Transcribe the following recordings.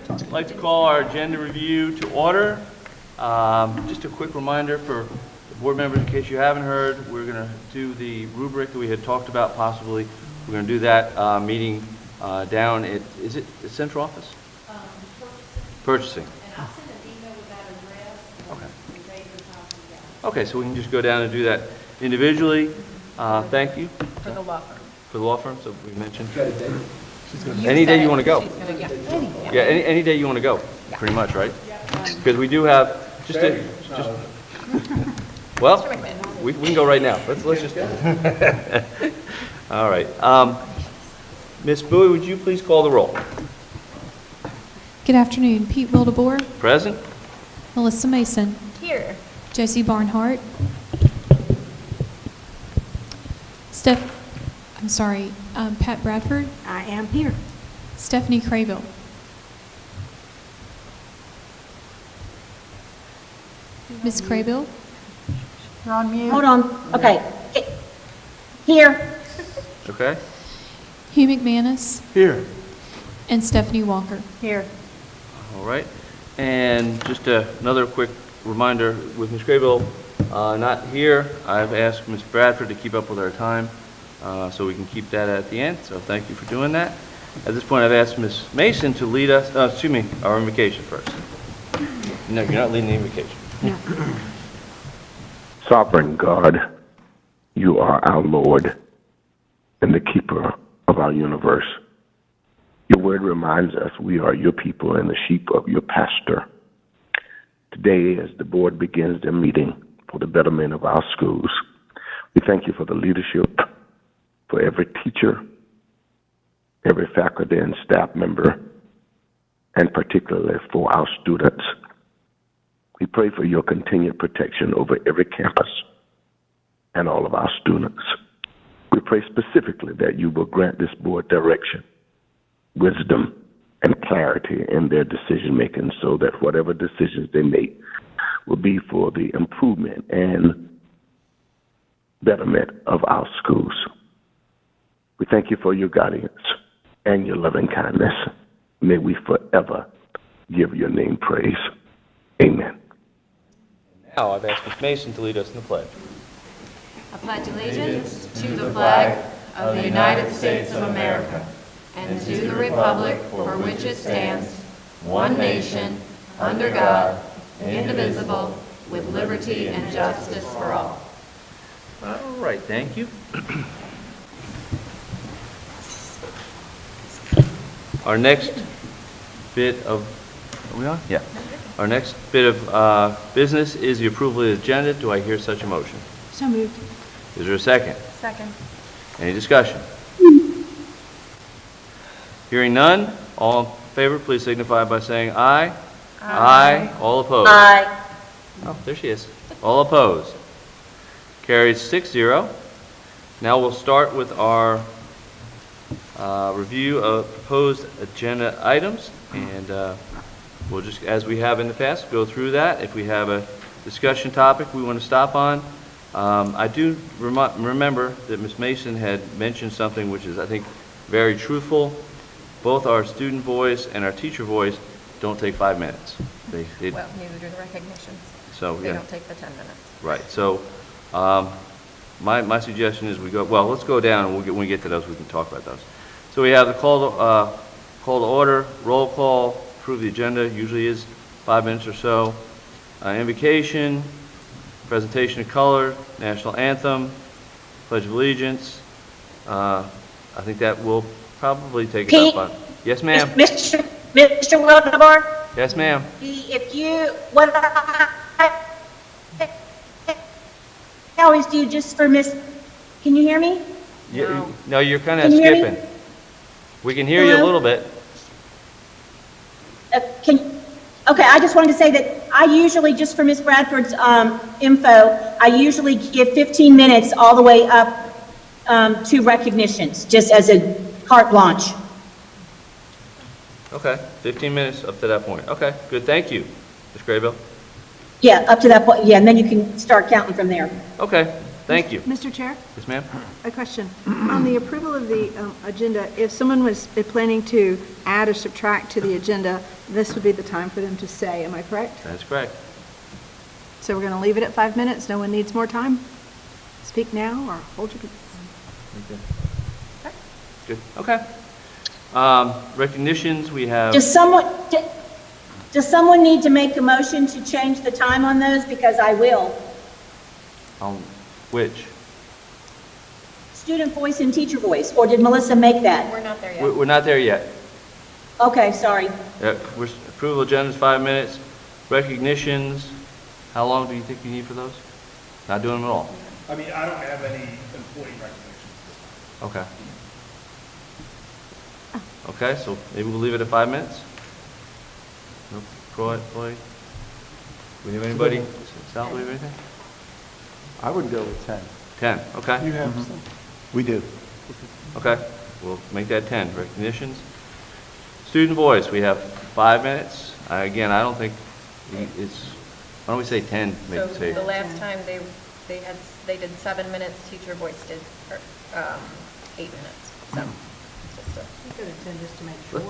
I'd like to call our agenda review to order. Just a quick reminder for the board members, in case you haven't heard, we're going to do the rubric that we had talked about possibly. We're going to do that meeting down at, is it the central office? Purchasing. And I'll send an email with that address. Okay. And date and time for that. Okay, so we can just go down and do that individually. Thank you. For the law firm. For the law firm, so we mentioned. Any day you want to go. Yeah, any day you want to go, pretty much, right? Because we do have, well, we can go right now. Let's just, all right. Ms. Bowie, would you please call the roll? Good afternoon. Pete Wildeboer, Present? Melissa Mason, Here. Josie Barnhart, Pat Bradford, I am here. Stephanie Craybill. Ms. Craybill, You're on mute. Hold on. Okay. Here. Okay. Hugh McManus, Here. and Stephanie Walker. Here. All right. And just another quick reminder with Ms. Craybill not here, I've asked Ms. Bradford to keep up with our time so we can keep that at the end. So thank you for doing that. At this point, I've asked Ms. Mason to lead us, our invocation first. No, you're not leading the invocation. Sovereign God, you are our Lord and the keeper of our universe. Your word reminds us we are your people and the sheep of your pasture. Today, as the board begins their meeting for the betterment of our schools, we thank you for the leadership, for every teacher, every faculty and staff member, and particularly for our students. We pray for your continued protection over every campus and all of our students. We pray specifically that you will grant this board direction, wisdom, and clarity in their decision making so that whatever decisions they make will be for the improvement and betterment of our schools. We thank you for your guidance and your loving kindness. May we forever give your name praise. Amen. Now I've asked Ms. Mason to lead us in the pledge. I pledge allegiance to the flag of the United States of America and to the republic for which it stands, one nation, under God, indivisible, with liberty and justice for all. All right, thank you. Our next bit of, are we on? Yeah. Our next bit of business is the approval of the agenda. Do I hear such a motion? So moved. Is there a second? Second. Any discussion? Hearing none, all in favor, please signify by saying aye. Aye. All opposed? Aye. Oh, there she is. All opposed? Carries 6-0. Now we'll start with our review of proposed agenda items, and we'll just, as we have in the past, go through that. If we have a discussion topic we want to stop on, I do remember that Ms. Mason had mentioned something which is, I think, very truthful. Both our student voice and our teacher voice don't take 5 minutes. Well, neither do the recognitions. So They yeah. don't take the 10 minutes. Right. So my suggestion is we go, well, let's go down, and when we get to those, we can talk about those. So we have the call to order, roll call, approve the agenda, usually is 5 minutes or so. Invocation, presentation of color, national anthem, pledge of allegiance. I think that will probably take Pete? about 5. Yes, ma'am. Mr. Wildeboer, Yes, ma'am. if you, what I always do just for can you hear me? No, you're kind of Can you hear me? skipping. We can hear you a Hello? little bit. Okay, I just wanted to say that I usually, just for Ms. Bradford's info, I usually give 15 minutes all the way up to recognitions, just as a carte blanche. Okay, 15 minutes up to that point. Okay, good, thank you, Ms. Graybill. Yeah, up to that point, yeah, and then you can start counting from there. Okay, thank you. Mr. Chair, Yes, ma'am? a question. On the approval of the agenda, if someone was planning to add or subtract to the agenda, this would be the time for them to say, am I correct? That's correct. So we're going to leave it at 5 minutes? No one needs more time? Speak now or hold your peace. Good, okay. Recognitions, we have, Does someone need to make a motion to change the time on those? Because I will. which? Student voice and teacher voice, or did Melissa make that? We're not there yet. We're not there yet. Okay, sorry. Approval agenda is 5 minutes. Recognitions, how long do you think you need for those? Not doing them at all? I mean, I don't have any employee recognitions. Okay. Okay, so maybe we'll leave it at 5 minutes? No, Troy, we have anybody? Sal, do we have anything? I would go with 10. 10, okay, You have We do. okay. We'll make that 10. Recognitions. Student voice, we have 5 minutes. Again, I don't think it's, why don't we say 10, make So it safe? the last time they did 7 minutes, teacher voice did 8 minutes, so. just a-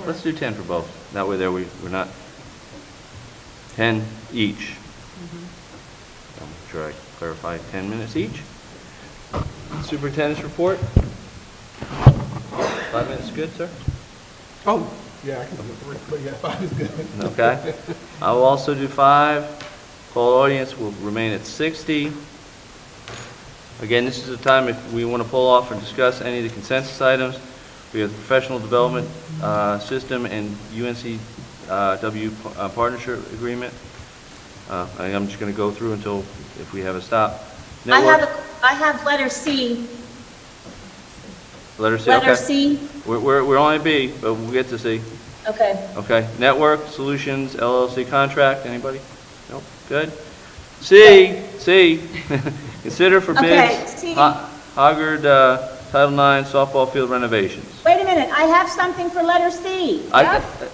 Let's do 10 for both. That way there we're not 10 each. I'm sure I clarify 10 minutes each. Superintendent's report. 5 minutes good, sir? Oh, yeah, I can do 3, but yeah, 5 is good. Okay. I will also do 5. Call audience will remain at 60. Again, this is the time if we want to pull off or discuss any of the consensus items. We have the professional development system and UNCW partnership agreement. I'm just going to go through until if we have a stop. Network, I have letter C. letter C. Letter Okay. C. We're only B, but we'll get to C. Okay. Okay. Network Solutions LLC contract. Anybody? Nope. Good. C. Consider for Okay, bids. C. Hoggard Title IX softball field renovations. Wait a minute, I have something for letter C.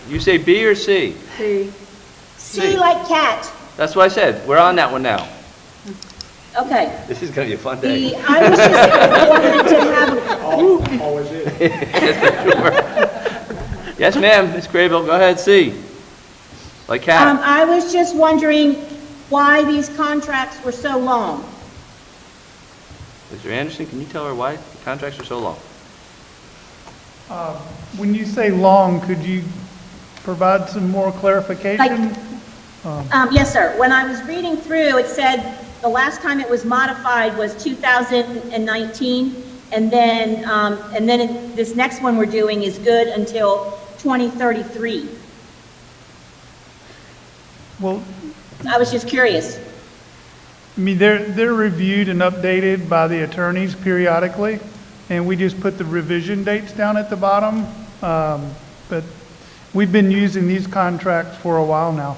You say B or C? C like cat. That's what I said. We're on that one now. Okay. This is going to be a fun day. I was just wanted to have, Always is. Yes, ma'am. Ms. Craybill, go ahead. C. Like cat. I was just wondering why these contracts were so long. Mr. Anderson, can you tell her why the contracts are so long? When you say long, could you provide some more clarification? Yes, sir. When I was reading through, it said the last time it was modified was 2019, and then this next one we're doing is good until 2033. Well, I was just curious. I mean, they're reviewed and updated by the attorneys periodically, and we just put the revision dates down at the bottom. But we've been using these contracts for a while now.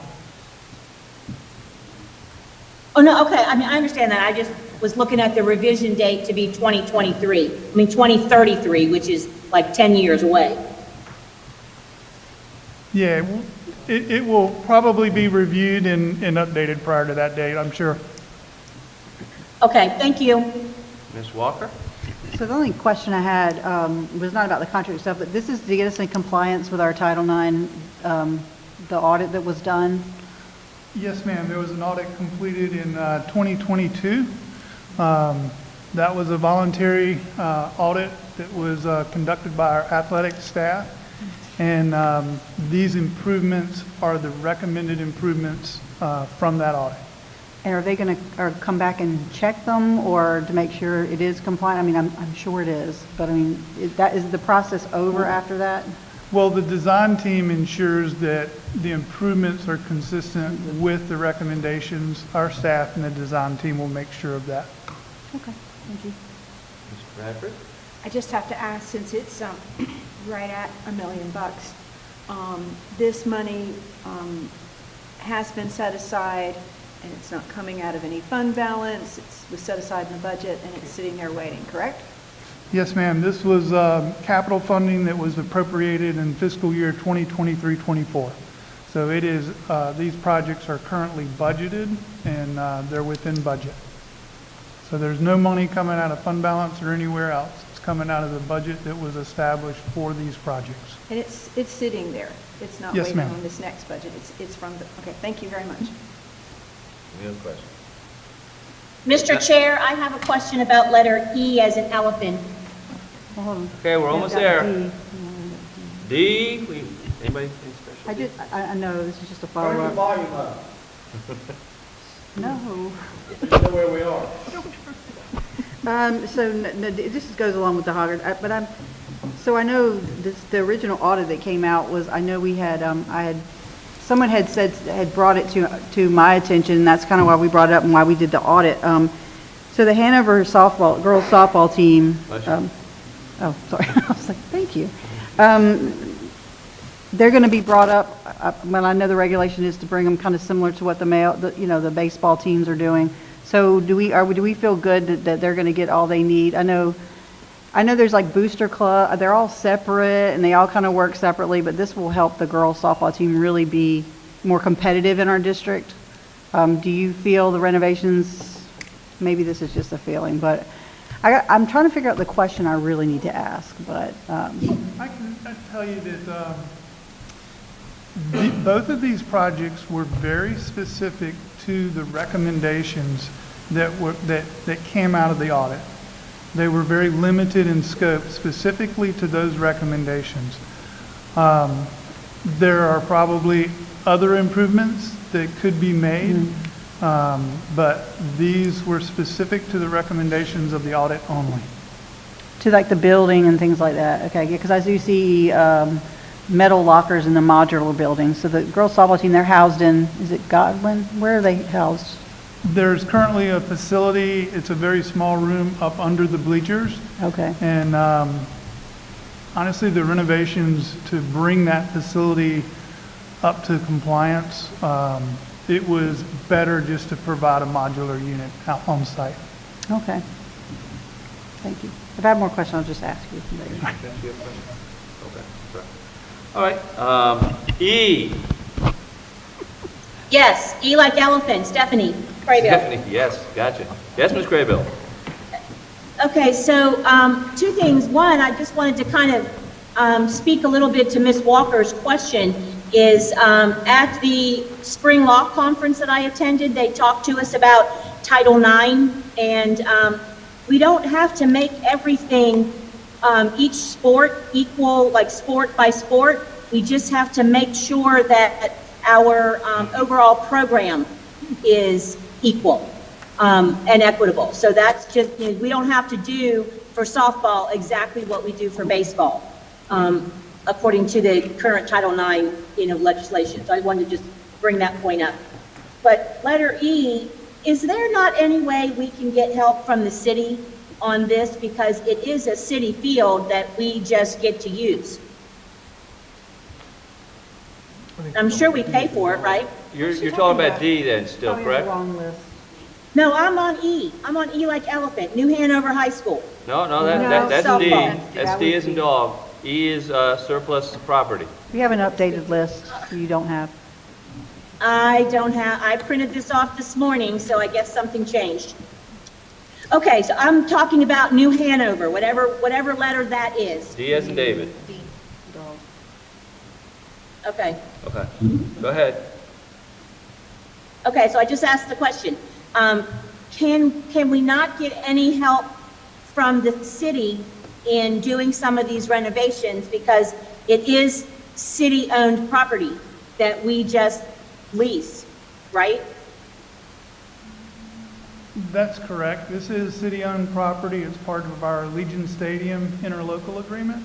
Oh, no, okay, I mean, I understand that. I just was looking at the revision date to be 2033, which is like 10 years away. Yeah, it will probably be reviewed and updated prior to that date, I'm sure. Okay, thank you. Ms. Walker? So the only question I had was not about the contract stuff, but this is to get us in compliance with our Title IX, the audit that was done. Yes, ma'am. There was an audit completed in 2022. That was a voluntary audit that was conducted by our athletic staff. And these improvements are the recommended improvements from that audit. And are they going to come back and check them or to make sure it is compliant? I mean, I'm sure it is, but I mean, is the process over after that? Well, the design team ensures that the improvements are consistent with the recommendations. Our staff and the design team will make sure of that. Okay, thank you. Ms. Bradford? I just have to ask, since it's right at $1 million, this money has been set aside, and it's not coming out of any fund balance. It was set aside in the budget, and it's sitting there waiting, correct? Yes, ma'am. This was capital funding that was appropriated in fiscal year 2023-24. So it is, these projects are currently budgeted, and they're within budget. So there's no money coming out of fund balance or anywhere else. It's coming out of the budget that was established for these projects. And it's sitting there. It's not Yes, waiting ma'am. on this next budget. It's from the, okay, thank you very much. Any other questions? Mr. Chair, I have a question about letter E as in elephant. Well, hold on. Okay, we're almost I've got there. D. D, anybody any special? I D? just, I know, this is just a Turn your follow-up. volume up. No. You know where we are. So this goes along with the Hoggard, but so I know this, the original audit that came out was, I know we had, someone had said, had brought it to my attention, and that's kind of why we brought it up and why we did the audit. So the Hanover girls softball team, oh, sorry, I was like, thank you. They're going to be brought up, well, I know the regulation is to bring them kind of similar to what the baseball teams are doing. So do we feel good that they're going to get all they need? I know there's like booster club, they're all separate and they all kind of work separately, but this will help the girls softball team really be more competitive in our district. Do you feel the renovations, maybe this is just a feeling, but I'm trying to figure out the question I really need to ask, but. I can tell you that both of these projects were very specific to the recommendations that came out of the audit. They were very limited in scope, specifically to those recommendations. There are probably other improvements that could be made, but these were specific to the recommendations of the audit only. To like the building and things like that, okay, yeah, because I do see metal lockers in the modular building. So the girls softball team, they're housed in, is it Godwin? Where are they housed? There's currently a facility, it's a very small room up under the bleachers. Okay, And honestly, the renovations to bring that facility up to compliance, it was better just to provide a modular unit out on site. okay. Thank you. If I have more questions, I'll just ask you. Okay, sorry. All right, E. Yes, E like elephant, Stephanie Craybill. Stephanie, yes, gotcha. Yes, Ms. Craybill. Okay, so two things. One, I just wanted to kind of speak a little bit to Ms. Walker's question is at the spring law conference that I attended, they talked to us about Title IX, and we don't have to make everything, each sport equal, like sport by sport. We just have to make sure that our overall program is equal and equitable. So that's just, we don't have to do for softball exactly what we do for baseball, according to the current Title IX, legislation. So I wanted to just bring that point up. But letter E, is there not any way we can get help from the city on this? Because it is a city field that we just get to use. I'm sure we pay for it, right? You're talking about D then still, Probably correct? the wrong list. No, I'm on E. I'm on E like elephant, New Hanover High School. No, No, that's D. softball. That's That D was as in D. dog. E is surplus property. We have an updated list you don't have. I printed this off this morning, so I guess something changed. Okay, so I'm talking about New Hanover, whatever letter that is. D as in David. Okay. Okay, go ahead. Okay, so I just asked the question. Can we not get any help from the city in doing some of these renovations, because it is city-owned property that we just lease, right? That's correct. This is city-owned property. It's part of our Legion Stadium interlocal agreement.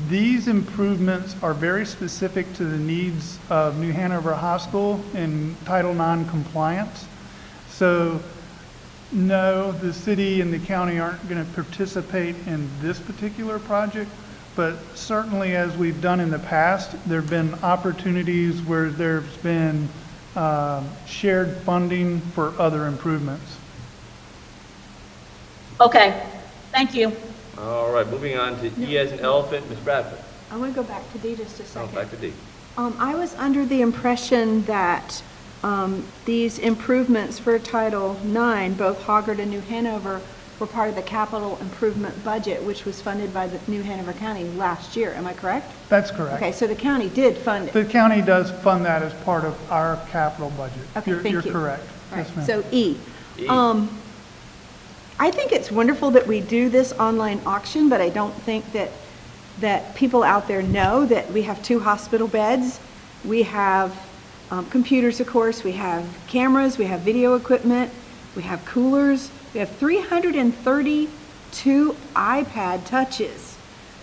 These improvements are very specific to the needs of New Hanover High School in Title IX compliance. So, no, the city and the county aren't going to participate in this particular project, but certainly as we've done in the past, there have been opportunities where there's been shared funding for other improvements. Okay, thank you. All right, moving on to E as in elephant, Ms. Bradford. I want to go back to D just a Oh, second. back to D. I was under the impression that these improvements for Title IX, both Hoggard and New Hanover, were part of the capital improvement budget, which was funded by the New Hanover County last year. Am I correct? That's correct. Okay, so the county did fund it. The county does fund that as part of our capital budget. Okay, You're- thank you. You're correct. All Yes, right, ma'am. so E. E. I think it's wonderful that we do this online auction, but I don't think that people out there know that we have 2 hospital beds. We have computers, of course, we have cameras, we have video equipment, we have coolers, we have 332 iPad touches,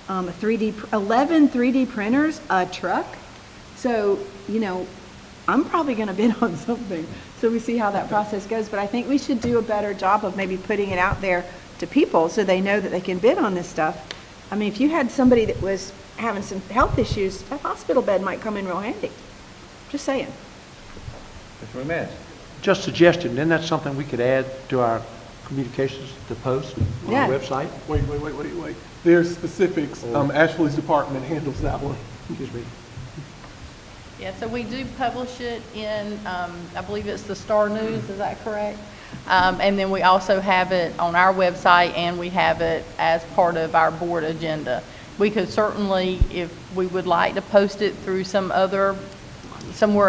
11 3D printers, a truck. So, I'm probably going to bid on something, so we see how that process goes. But I think we should do a better job of maybe putting it out there to people so they know that they can bid on this stuff. I mean, if you had somebody that was having some health issues, a hospital bed might come in real handy. Just saying. Mr. McManus? Just suggestion, then that's something we could add to our communications, to post on Yeah. the website? Wait. There's specifics. Ashley's department handles that one. Excuse me. Yeah, so we do publish it in, I believe it's the Star News, is that correct? And then we also have it on our website, and we have it as part of our board agenda. We could certainly, if we would like to post it through somewhere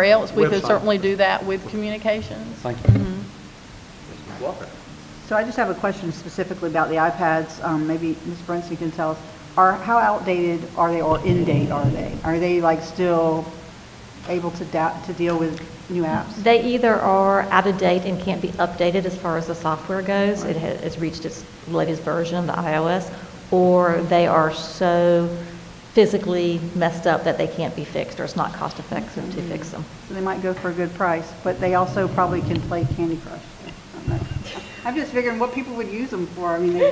else, we could Website. certainly do that with communications. Thank you. Mr. Walker? So I just have a question specifically about the iPads. Maybe Ms. Brinson can tell us, how outdated are they, or in date are they? Are they like still able to deal with new apps? They either are out of date and can't be updated as far as the software goes. It's reached its latest version, the iOS, or they are so physically messed up that they can't be fixed, or it's not cost effective to fix them. So they might go for a good price, but they also probably can play Candy Crush. I'm just figuring what people would use them for. I mean,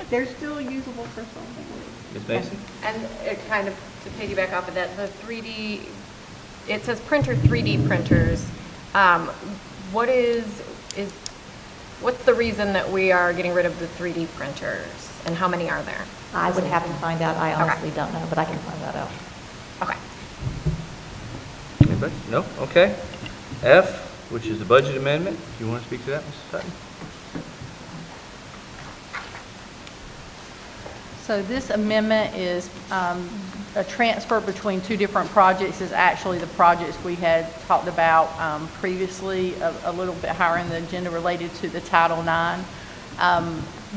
they're still usable for something. Ms. Mason? And it kind of, to piggyback off of that, the 3D, it says printer 3D printers. What's the reason that we are getting rid of the 3D printers, and how many are there? I would have to find out. I Okay. honestly don't know, but I can find that out. Okay. Anybody? No? Okay. F, which is the budget amendment. Do you want to speak to that, Mrs. Sutton? So this amendment is a transfer between 2 different projects. Is actually the projects we had talked about previously, a little bit higher in the agenda related to the Title IX.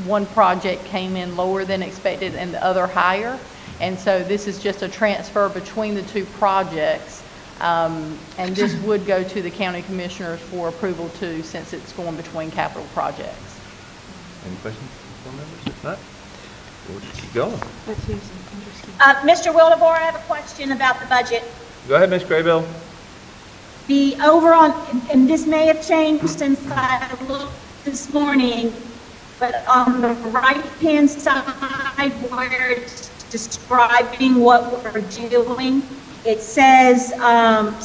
One project came in lower than expected and the other higher. And so this is just a transfer between the 2 projects. And this would go to the county commissioners for approval too, since it's going between capital projects. Any questions, board members? If not, we'll just keep going. Mr. Wildebohr, I have a question about the budget. Go ahead, Ms. Graybill. The over on, and this may have changed since I looked this morning, but on the right-hand side where it's describing what we're doing, it says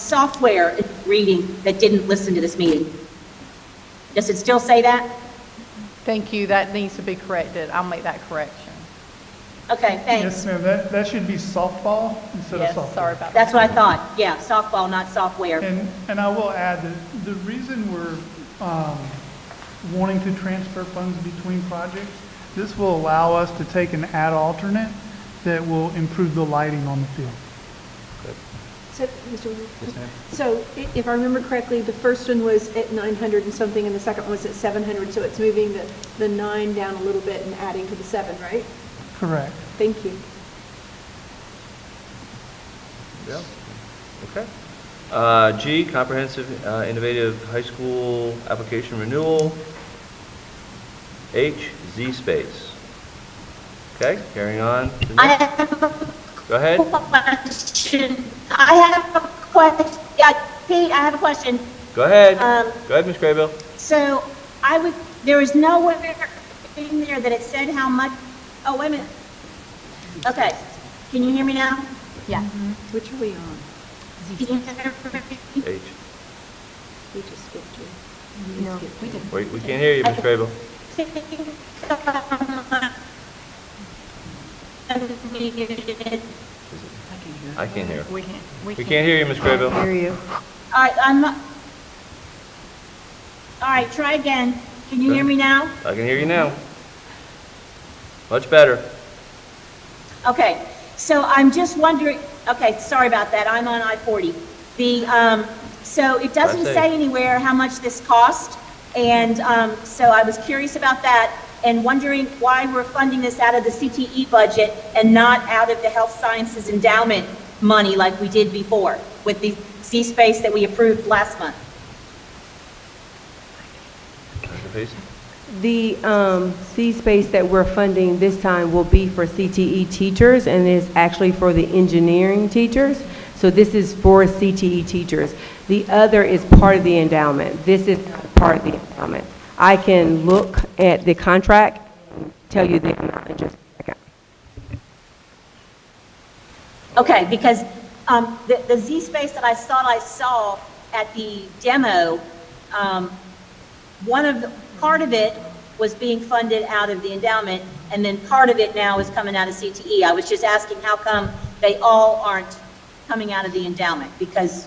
software reading that didn't listen to this meeting. Does it still say that? Thank you. That needs to be corrected. I'll make that correction. Okay, thanks. Yes, ma'am, that should be softball instead of Yes, software. sorry about that. That's what I thought. Yeah, softball, not software. And I will add that the reason we're wanting to transfer funds between projects, this will allow us to take an ad alternate that will improve the lighting on the field. So, Mr. Williams? Yes, ma'am. So if I remember correctly, the first one was at 900 and something, and the second one was at 700, so it's moving the 9 down a little bit and adding to the 7, right? Correct. Thank you. Yeah. Okay. G, comprehensive innovative high school application renewal. H, Z space. Okay, carrying on. to I next. have a Go ahead. question. I have a question. Yeah, Pete, I have a question. Go ahead. Um, Go ahead, Ms. Graybill. So there is nowhere in there that it said how much, oh, wait a minute. Okay, can you hear me now? Yeah. Which are we on? Can you hear me? H. We just skipped you. No, we didn't. Wait, we can't hear you, Ms. Graybill. I can't hear. We can't. We can't hear you, Ms. Craybill. Hear you. All right, all right, try again. Can you hear me now? I can hear you now. Much better. Okay, so I'm just wondering, okay, sorry about that, I'm on I-40. So it doesn't That's it. say anywhere how much this cost, and so I was curious about that, and wondering why we're funding this out of the CTE budget and not out of the Health Sciences Endowment money like we did before with the Z-Space that we approved last month. Dr. Payson? The C-Space that we're funding this time will be for CTE teachers and is actually for the engineering teachers. So this is for CTE teachers. The other is part of the endowment. This is part of the endowment. I can look at the contract and tell you the amount in just a second. Okay, because the Z-Space that I thought I saw at the demo, part of it was being funded out of the endowment, and then part of it now is coming out of CTE. I was just asking how come they all aren't coming out of the endowment, because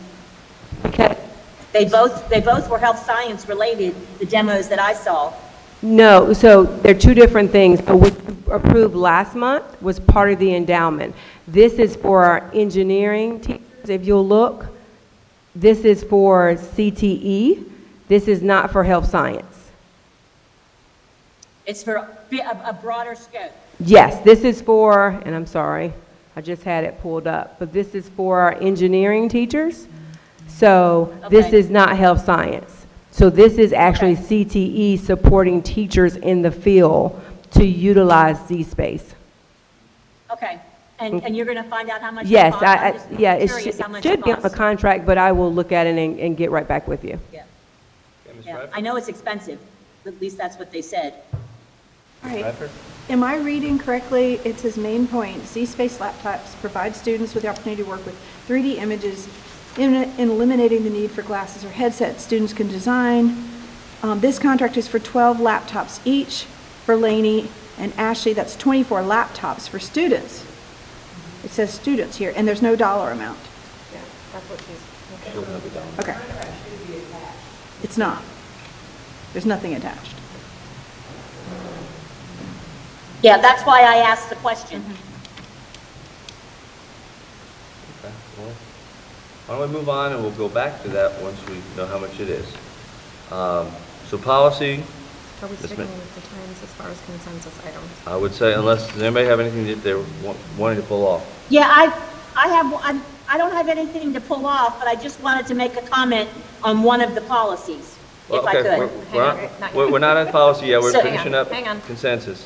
they both were health science related, the demos that I saw. No, so they're two different things. What you approved last month was part of the endowment. This is for our engineering teachers. If you'll look, this is for CTE. This is not for health science. It's for a broader scope. Yes, this is for, and I'm sorry, I just had it pulled up, but this is for our engineering teachers. So this Okay. is not health science. So this is actually CTE supporting teachers in the field to utilize Z-Space. Okay, and you're going to find out how much it Yes, costs? I'm just yeah, it curious how much should be on the costs. contract, but I will look at it and get right back with you. Yeah. Yeah, I know it's expensive, at least that's what they said. All right. Am I reading correctly? It says main point, Z-Space laptops provide students with the opportunity to work with 3D images in eliminating the need for glasses or headsets students can design. This contract is for 12 laptops each for Laney and Ashley. That's 24 laptops for students. It says students here, and there's no dollar amount. Yeah, that's what she's. Okay. It's not. There's nothing attached. Yeah, that's why I asked the question. Okay, well, why don't we move on and we'll go back to that once we know how much it is. So policy, Are we Ms. sticking Ma- with the times as far as consensus items? I would say unless, does anybody have anything that they're wanting to pull off? Yeah, I don't have anything to pull off, but I just wanted to make a comment on one of the policies, Well, if I okay, could. we're not on policy yet, we're So- finishing up Hang on. consensus.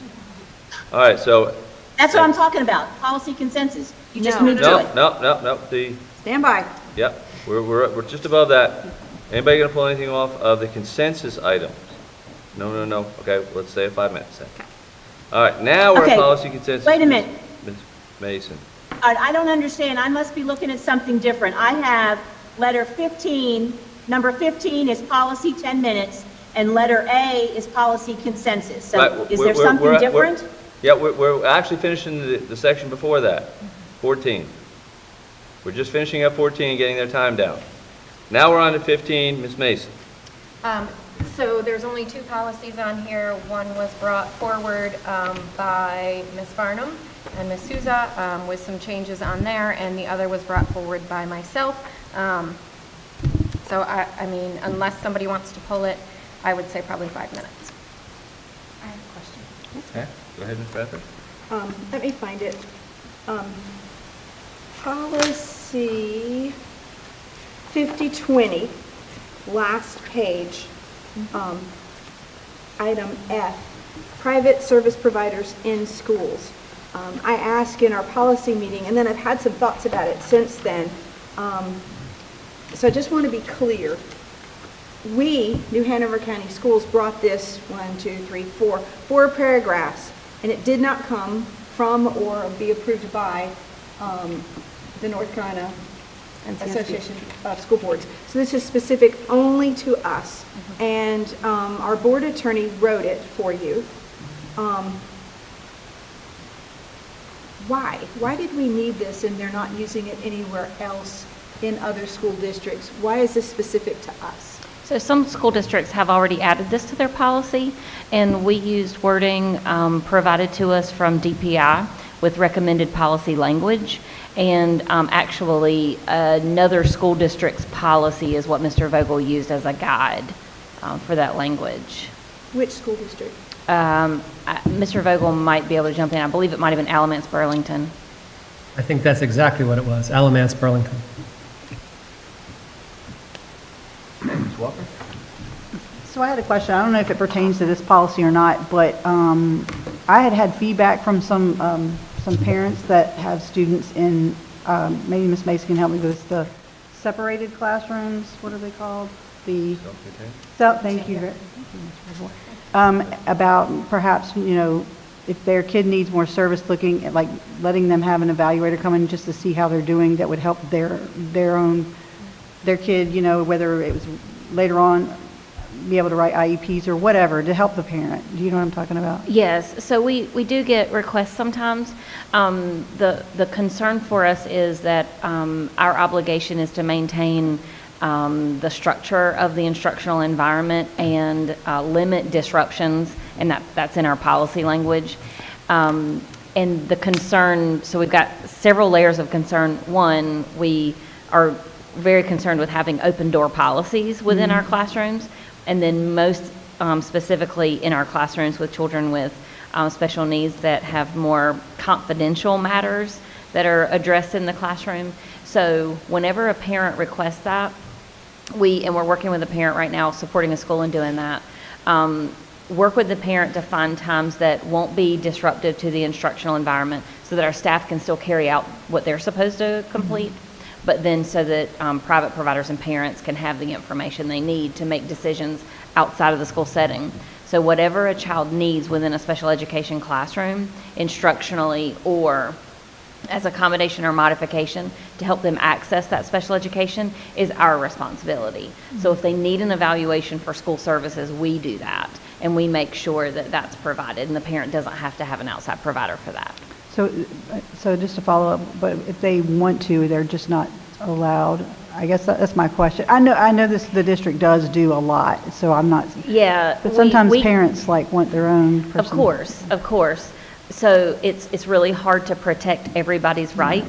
All right, so, That's what I'm talking about, policy consensus. You just No. moved to no, it. no, Stand by. yep, we're just above that. Anybody gonna pull anything off of the consensus items? No, okay, let's stay at 5 minutes then. All right, now we're Okay, at policy consensus. wait a minute. Ms. Mason. All right, I don't understand, I must be looking at something different. I have letter 15, number 15 is policy 10 minutes, and letter A is policy consensus. Right, So is we're- there something we're- different? Yeah, we're actually finishing the section before that, 14. We're just finishing up 14 and getting their time down. Now we're on to 15, Ms. Mason. So there's only two policies on here. One was brought forward by Ms. Farnham and Ms. Souza with some changes on there, and the other was brought forward by myself. So I mean, unless somebody wants to pull it, I would say probably 5 minutes. I have a question. Okay, go ahead, Ms. Bradford. Let me find it. Policy 5020, last page, item F, private service providers in schools. I asked in our policy meeting, and then I've had some thoughts about it since then. So I just want to be clear. We, New Hanover County Schools, brought this 4 paragraphs, and it did not come from or be approved by the North Carolina Association of School Boards. So this is specific only to us, and our board attorney wrote it for you. Why? Why did we need this and they're not using it anywhere else in other school districts? Why is this specific to us? So some school districts have already added this to their policy, and we used wording provided to us from DPI with recommended policy language. And actually, another school district's policy is what Mr. Vogel used as a guide for that language. Which school district? Mr. Vogel might be able to jump in. I believe it might have been Alamance Burlington. I think that's exactly what it was, Alamance Burlington. Ms. Walker? So I had a question. I don't know if it pertains to this policy or not, but I had feedback from some parents that have students in, maybe Ms. Mason can help me with the separated classrooms. What are they called? Thank you. About perhaps, if their kid needs more service, looking at like letting them have an evaluator come in just to see how they're doing, that would help their kid, whether it was later on be able to write IEPs or whatever to help the parent. Do you know what I'm talking about? Yes, so we do get requests sometimes. The concern for us is that our obligation is to maintain the structure of the instructional environment and limit disruptions, and that's in our policy language. And the concern, so we've got several layers of concern. One, we are very concerned with having open door policies within our classrooms, and then most specifically in our classrooms with children with special needs that have more confidential matters that are addressed in the classroom. So whenever a parent requests that, we're working with a parent right now, supporting a school in doing that, work with the parent to find times that won't be disruptive to the instructional environment so that our staff can still carry out what they're supposed to complete, but then so that private providers and parents can have the information they need to make decisions outside of the school setting. So whatever a child needs within a special education classroom, instructionally or as accommodation or modification to help them access that special education, is our responsibility. So if they need an evaluation for school services, we do that, and we make sure that that's provided, and the parent doesn't have to have an outside provider for that. So just to follow up, but if they want to, they're just not allowed. I guess that's my question. I know the district does do a lot, so I'm not. Yeah. But sometimes parents want their own person. Of course. So it's really hard to protect everybody's rights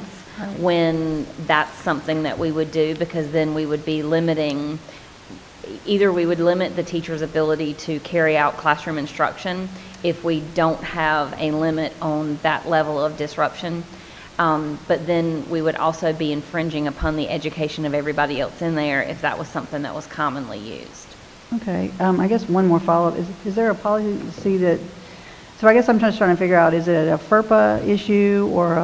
when that's something that we would do, because then we would be limiting, either we would limit the teacher's ability to carry out classroom instruction if we don't have a limit on that level of disruption. But then we would also be infringing upon the education of everybody else in there if that was something that was commonly used. Okay. I guess one more follow-up. Is there a policy that, so I guess I'm just trying to figure out, is it a FERPA issue, or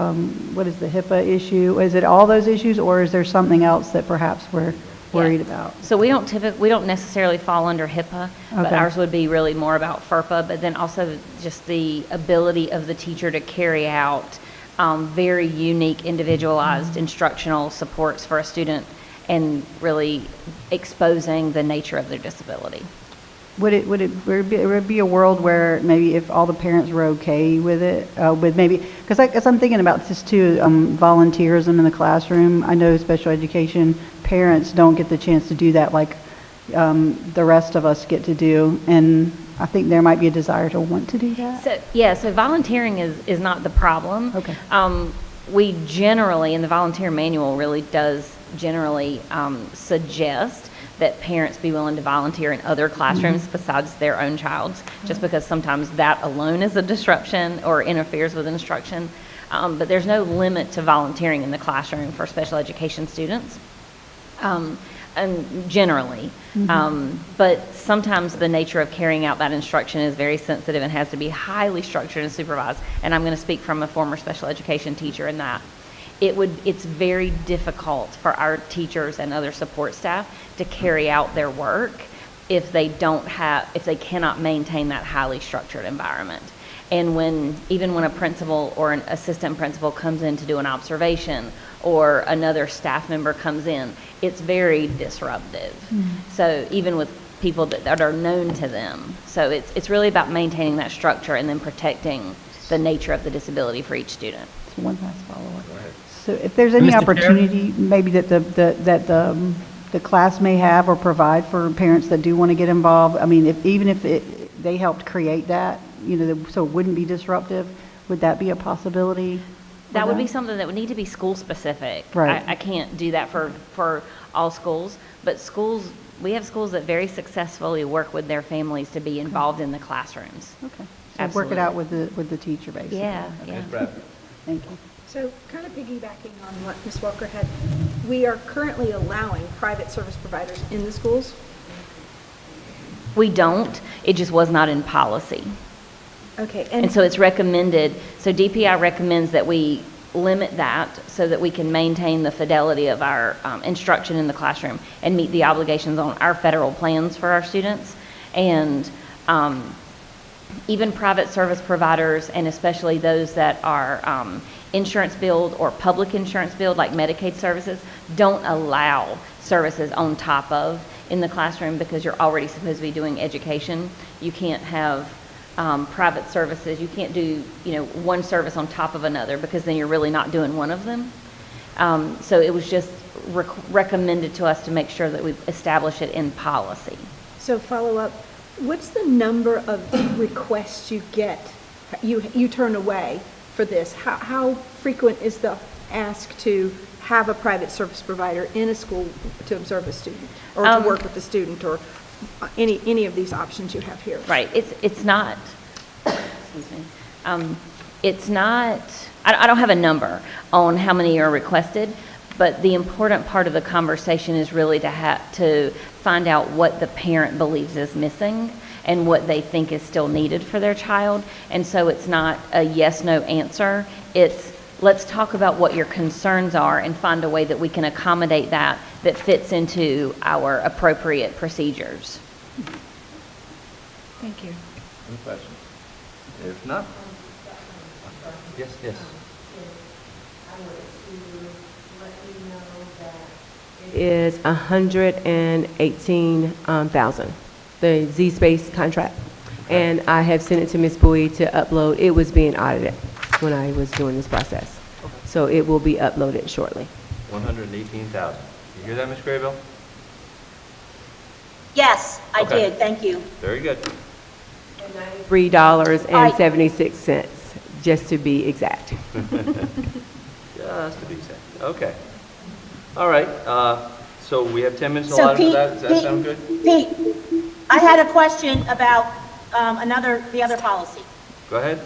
what is the HIPAA issue? Is it all those issues, or is there something else that perhaps we're worried about? So we don't necessarily fall under HIPAA, but ours would be really more about FERPA, but then also just the ability of the teacher to carry out very unique, individualized instructional supports for a student, and really exposing the nature of their disability. Would it be a world where maybe if all the parents were okay with it, with maybe, because I'm thinking about this too, volunteerism in the classroom. I know special education parents don't get the chance to do that like the rest of us get to do, and I think there might be a desire to want to do that. So volunteering is not the problem. Okay. We generally, and the volunteer manual really does generally suggest that parents be willing to volunteer in other classrooms besides their own child's, just because sometimes that alone is a disruption or interferes with instruction. But there's no limit to volunteering in the classroom for special education students. And generally, but sometimes the nature of carrying out that instruction is very sensitive and has to be highly structured and supervised. And I'm going to speak from a former special education teacher in that. It's very difficult for our teachers and other support staff to carry out their work if they cannot maintain that highly structured environment. And even when a principal or an assistant principal comes in to do an observation, or another staff member comes in, it's very disruptive. So even with people that are known to them. So it's really about maintaining that structure and then protecting the nature of the disability for each student. One last follow-up. So if there's any Mr. Chair? opportunity, maybe that the class may have or provide for parents that do want to get involved, I mean, even if they helped create that, so it wouldn't be disruptive, would that be a possibility? That would be something that would need to be school-specific. Right. I can't do that for all schools, but we have schools that very successfully work with their families to be involved in the classrooms. Okay. So work it out with the teacher, basically. Yeah, Okay. yeah. Ms. Bradford? Thank you. So kind of piggybacking on what Ms. Walker had, we are currently allowing private service providers in the schools. We don't, it just was not in policy. Okay, And so it's recommended, so DPI recommends that we limit that so that we can maintain the fidelity of our instruction in the classroom and meet the obligations on our federal plans for our students. And even private service providers, and especially those that are insurance billed or public insurance billed, like Medicaid services, don't allow services on top of in the classroom because you're already supposed to be doing education. You can't have private services. You can't do, one service on top of another because then you're really not doing one of them. So it was just recommended to us to make sure that we establish it in policy. So follow up, what's the number of requests you get, you turn away for this? How frequent is the ask to have a private service provider in a school to observe a student or to work with the student, or any of these options you have here? Right. It's not, excuse me, it's not, I don't have a number on how many are requested, but the important part of the conversation is really to find out what the parent believes is missing and what they think is still needed for their child. And so it's not a yes/no answer. It's let's talk about what your concerns are and find a way that we can accommodate that fits into our appropriate procedures. Thank you. Any questions? If not? Yes, yes. Is 118,000, the Z-Space contract. And I have sent it to Ms. Bowie to upload. It was being audited when I was doing this process. So it will be uploaded shortly. 118,000. You hear that, Ms. Graybill? Yes, I Okay. did, thank you. Very good. $3.76, just to be exact. Just to be exact. Okay. All right. So we have 10 minutes So allotted for Pete, that. Does that sound good? Pete, I had a question about the other policy. Go ahead.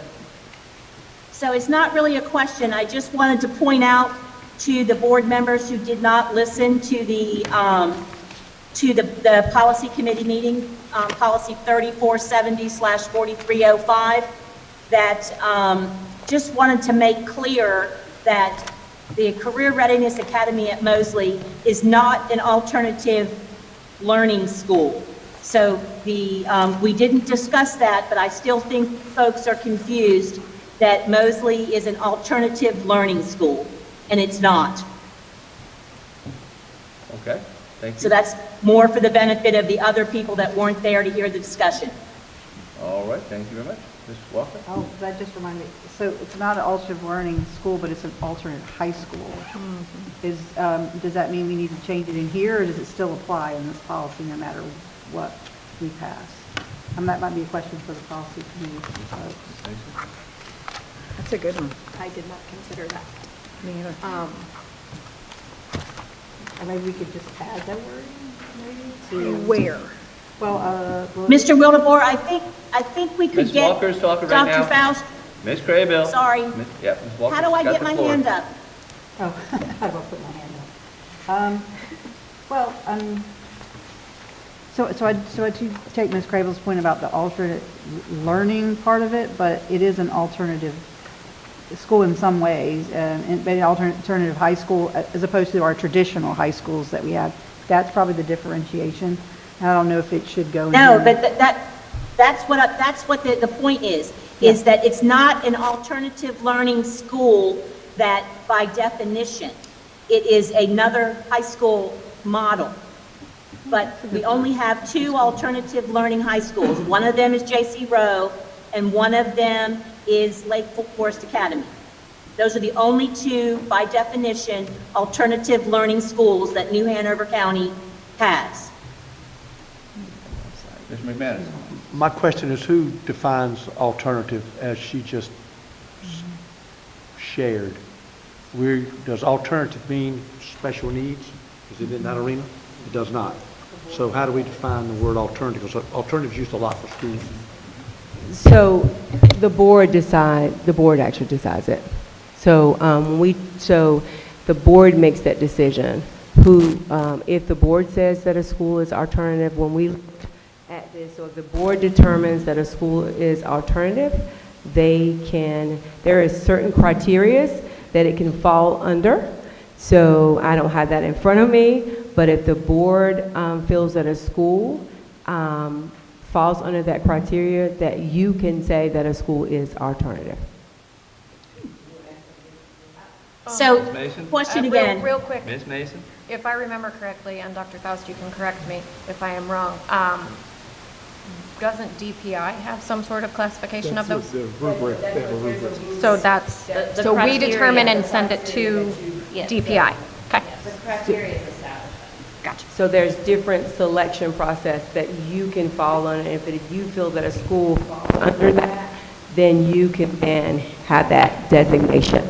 So it's not really a question, I just wanted to point out to the board members who did not listen to the policy committee meeting, policy 3470/4305, that just wanted to make clear that the Career Readiness Academy at Mosley is not an alternative learning school. So we didn't discuss that, but I still think folks are confused that Mosley is an alternative learning school, and it's not. Okay. Thank you. So that's more for the benefit of the other people that weren't there to hear the discussion. All right. Thank you very much. Ms. Walker? Oh, that just reminded me, so it's not an alternative learning school, but it's an alternate high school. Does that mean we need to change it in here, or does it still apply in this policy no matter what we pass? That might be a question for the policy committee folks. That's a good one. I did not consider that. Me either. Or maybe we could just add that word, maybe, to... Where? Well, Mr. Wildebohr, I think we could Ms. get Walker's talking right now. Dr. Faust. Ms. Craybill. Sorry. Ms. Walker. How do I get my hand up? Oh, how do I put my hand up? So I do take Ms. Crable's point about the alternate learning part of it, but it is an alternative school in some ways, and an alternative high school as opposed to our traditional high schools that we have. That's probably the differentiation. I don't know if it should go in No, here. but that's what the point is that it's not an alternative learning school that by definition, it is another high school model. But we only have two alternative learning high schools. One of them is J.C. Rowe, and one of them is Lake Forest Academy. Those are the only two, by definition, alternative learning schools that New Hanover County has. Mr. McManus? My question is, who defines alternative as she just shared? Does alternative mean special needs? Is it in that arena? It does not. So how do we define the word alternative? Because alternative is used a lot for schools. So the board actually decides it. So so the board makes that decision. If the board says that a school is alternative, when we look at this, so if the board determines that a school is alternative, there is certain criteria that it can fall under. So I don't have that in front of me, but if the board feels that a school falls under that criteria, that you can say that a school is alternative. So, Ms. Mason? question again. Real quick, Ms. Mason? if I remember correctly, and Dr. Faust, you can correct me if I am wrong, doesn't DPI have some sort of classification of those? The rubric, they have a rubric. So that's, The so we criteria. determine and send it to Yes. DPI? Okay, The criteria is established. gotcha. So there's different selection process that you can fall under. If you feel that a school falls under that, then you can then have that designation.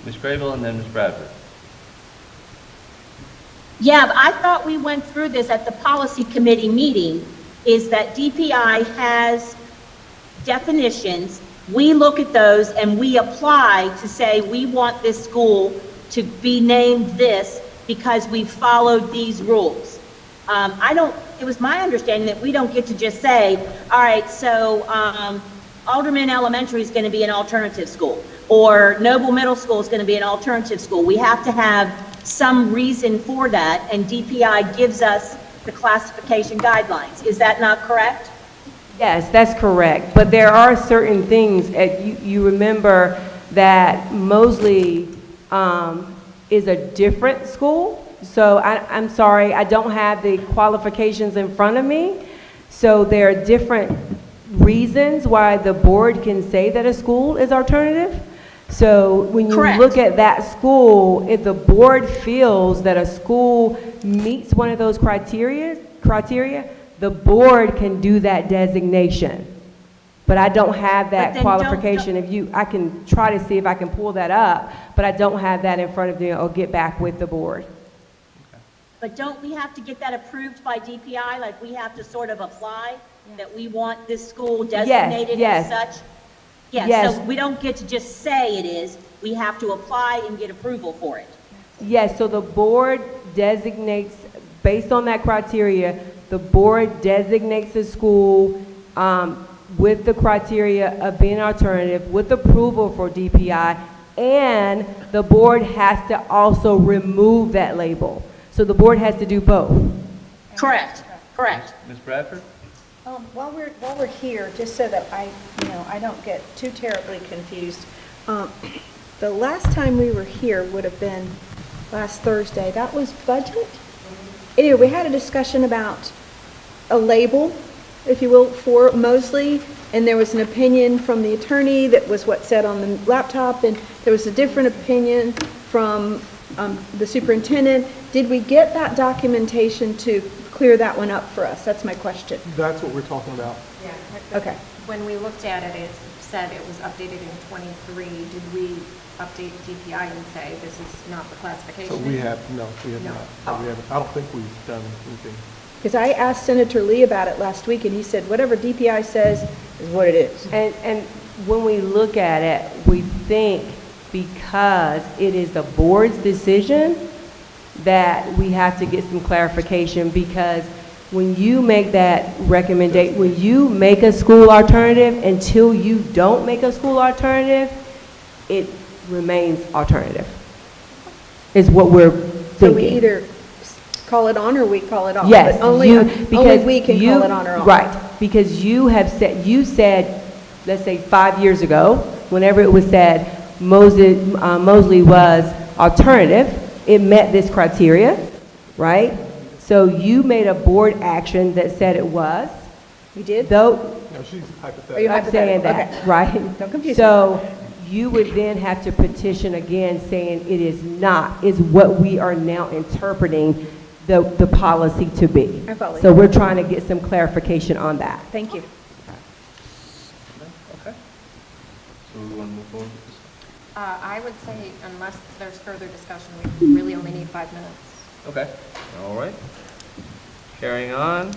Ms. Crable and then Ms. Bradford. Yeah, but I thought we went through this at the policy committee meeting, is that DPI has definitions. We look at those and we apply to say we want this school to be named this because we followed these rules. It was my understanding that we don't get to just say, all right, so Alderman Elementary is going to be an alternative school, or Noble Middle School is going to be an alternative school. We have to have some reason for that, and DPI gives us the classification guidelines. Is that not correct? Yes, that's correct. But there are certain things, you remember that Mosley is a different school. So I'm sorry, I don't have the qualifications in front of me. So there are different reasons why the board can say that a school is alternative. So when you Correct. look at that school, if the board feels that a school meets one of those criteria, the board can do that designation. But I don't have But that then qualification. I can try to see if I can pull that up, but I don't have that in front of me. I'll get back with the board. But don't we have to get that approved by DPI? Like, we have to sort of apply that we want this school designated yes. as such? Yes, Yes. so we don't get to just say it is, we have to apply and get approval for it. Yes, so the board designates, based on that criteria, the board designates a school with the criteria of being alternative, with approval for DPI, and the board has to also remove that label. So the board has to do both. Correct, correct. Ms. Bradford? While we're here, just so that I don't get too terribly confused, the last time we were here would have been last Thursday. That was budget? Anyway, we had a discussion about a label, if you will, for Mosley, and there was an opinion from the attorney that was what said on the laptop, and there was a different opinion from the superintendent. Did we get that documentation to clear that one up for us? That's my question. That's what we're talking about. Yeah. Okay. When we looked at it, it said it was updated in '23. Did we update DPI and say this is not the classification? So we have No. not. We haven't. I don't think we've done anything. Because I asked Senator Lee about it last week, and he said whatever DPI says is what it is. And when we look at it, we think because it is the board's decision that we have to get some clarification, because when you make that recommendation, when you make a school alternative, until you don't make a school alternative, it remains alternative, is what we're thinking. So we either call it on or we call it off. Yes, But only we can call it on or off. Right, because you said, let's say 5 years ago, whenever it was said Mosley was alternative, it met this criteria, right? So you made a board action that said it was. We did? Though, No, she's hypothetical. Are you I'm saying hypothetical? that, Okay. right? Don't confuse So you would then have to petition again saying it is not, is what we are now interpreting the policy to be. I follow you. So we're trying to get some clarification on that. Thank you. Okay. So we want to move forward with this? I would say unless there's further discussion, we really only need 5 minutes. Okay, all right. Carrying on,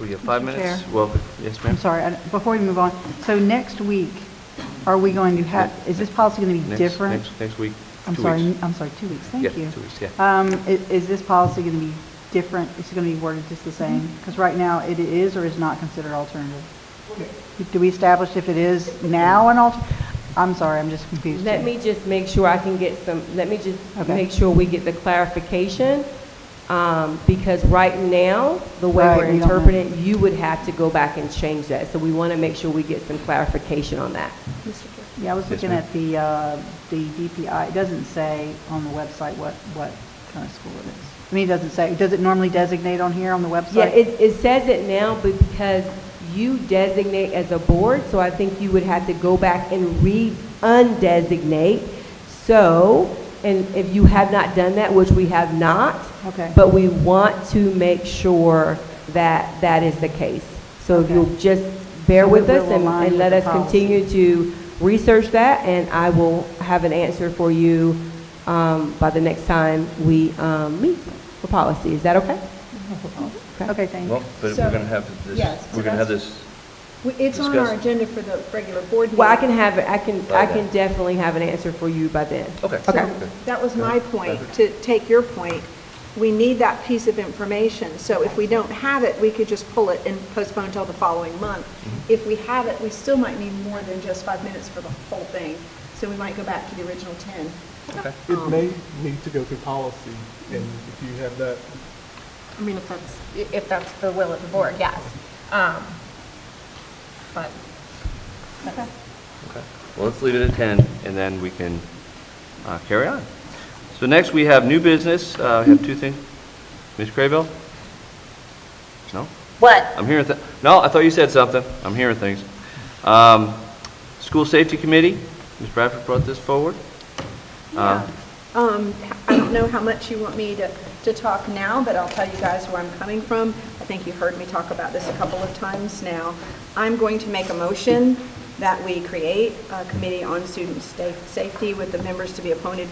we have 5 Mr. minutes. Chair. Well, yes, ma'am? I'm sorry, before we move on, so next week, are we going to have, is this policy going to be Next- different? Next week, I'm 2 sorry, weeks. I'm sorry, 2 weeks, thank Yeah, you. 2 weeks, yeah. Is this policy going to be different? Is it going to be worded just the same? Because right now, it is or is not considered alternative? Do we establish if it is now an I'm sorry, I'm just confused. Let too. me just make sure I can get some, let me just Okay. make sure we get the clarification. Because right now, the way Right, we're we don't know. interpreting it, you would have to go back and change that. So we want to make sure we get some clarification on that. Yeah, I was Yes, looking ma'am. at the DPI. It doesn't say on the website what kind of school it is. I mean, it doesn't say, does it normally designate on here on the website? Yeah, it says it now, but because you designate as a board, so I think you would have to go back and undesignate. So, and if you have not done that, which we have not, Okay. but we want to make sure that that is the case. So if Okay. you'll just bear So with it us will align and let with us the policy. continue to research that, and I will have an answer for you by the next time we meet for policy. Is that okay? Okay, thank you. Well, but So- we're going to have this, yes, so we're going to have that's- this, It's on our Discuss. agenda for the regular board meeting. Well, I can have it, I can By then. definitely have an answer for you by then. okay. So Okay. that was my point, to take your point. We need that piece of information. So if we don't have it, we could just pull it and postpone until the following month. If we have it, we still might need more than just 5 minutes for the whole thing. So we might go back to the original 10. Okay. It may need to go through policy, and if you have that, I mean, if that's the will of the board, yes. But, Okay. Well, let's leave it at 10, and then we can carry on. So next, we have new business. We have two things. Ms. Craybill? No? What? I'm hearing, no, I thought you said something. I'm hearing things. School Safety Committee, Ms. Bradford brought this forward. Yeah. I don't know how much you want me to talk now, but I'll tell you guys where I'm coming from. I think you've heard me talk about this a couple of times now. I'm going to make a motion that we create a committee on student safety with the members to be appointed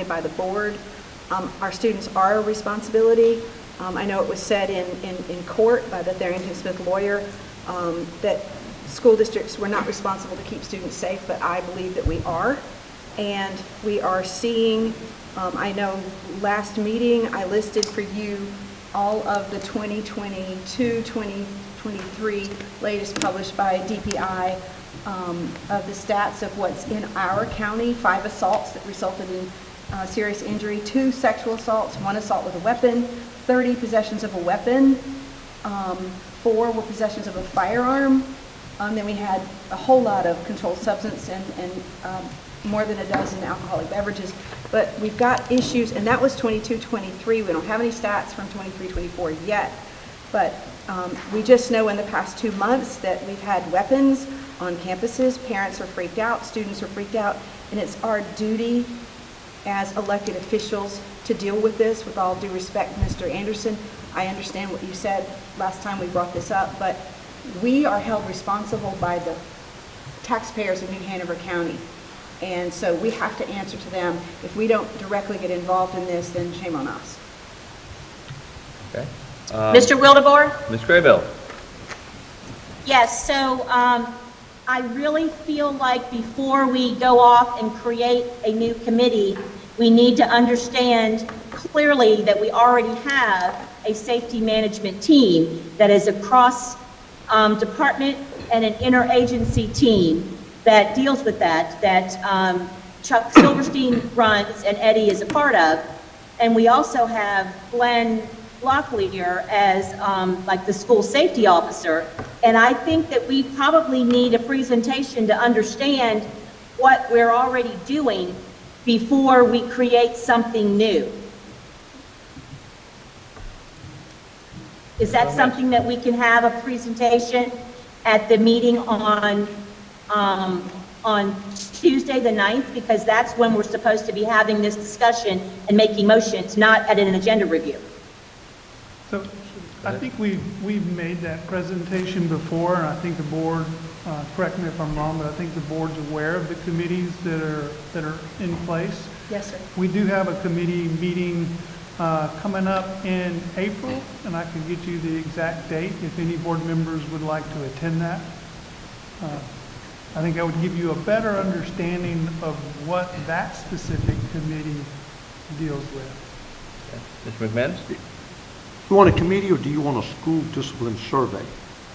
by the board. Our students are a responsibility. I know it was said in court by the Tharrington Smith lawyer that school districts were not responsible to keep students safe, but I believe that we are. And we are seeing, I know last meeting I listed for you all of the 2022, 2023 latest published by DPI of the stats of what's in our county, 5 assaults that resulted in serious injury, 2 sexual assaults, 1 assault with a weapon, 30 possessions of a weapon, 4 were possessions of a firearm. Then we had a whole lot of controlled substance and more than a dozen alcoholic beverages. But we've got issues, and that was 22, 23. We don't have any stats from 23, 24 yet. But we just know in the past 2 months that we've had weapons on campuses. Parents are freaked out, students are freaked out, and it's our duty as elected officials to deal with this. With all due respect, Mr. Anderson, I understand what you said last time we brought this up, but we are held responsible by the taxpayers of New Hanover County. And so we have to answer to them. If we don't directly get involved in this, then shame on us. Okay. Mr. Wildebohr? Ms. Craybill? Yes, so I really feel like before we go off and create a new committee, we need to understand clearly that we already have a safety management team that is a cross-department and an interagency team that deals with that Chuck Silverstein runs and Eddie is a part of. And we also have Glenn Locklear as like the school safety officer. And I think that we probably need a presentation to understand what we're already doing before we create something new. Is that something that we can have a presentation at the meeting on on Tuesday, the 9th, because that's when we're supposed to be having this discussion and making motions, not at an agenda review. So I think we've made that presentation before, and I think the board, correct me if I'm wrong, but I think the board's aware of the committees that are in place. Yes, sir. We do have a committee meeting coming up in April, and I can get you the exact date if any board members would like to attend that. I think that would give you a better understanding of what that specific committee deals with. Mr. McManus? You want a committee or do you want a school discipline survey,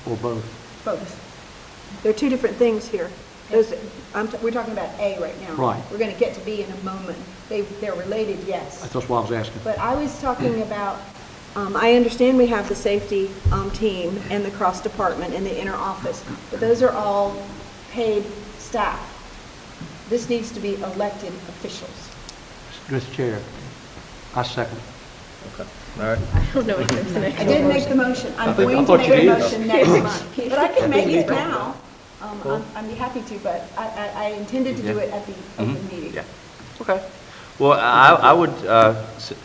or both? Both. There are two different things here. Those, we're talking about A right now. Right. We're going to get to B in a moment. They're related, yes. That's why I was asking. But I was talking about, I understand we have the safety team and the cross department and the inner office, but those are all paid staff. This needs to be elected officials. Mr. Chair, I second. Okay, all right. I don't know if there's an I actual didn't make motion. the motion. I'm I going to thought make you the did. motion next month. But I can make it Cool. now. I'd be happy to, but I intended to do it at the open meeting. Yeah. Okay. Well, I would,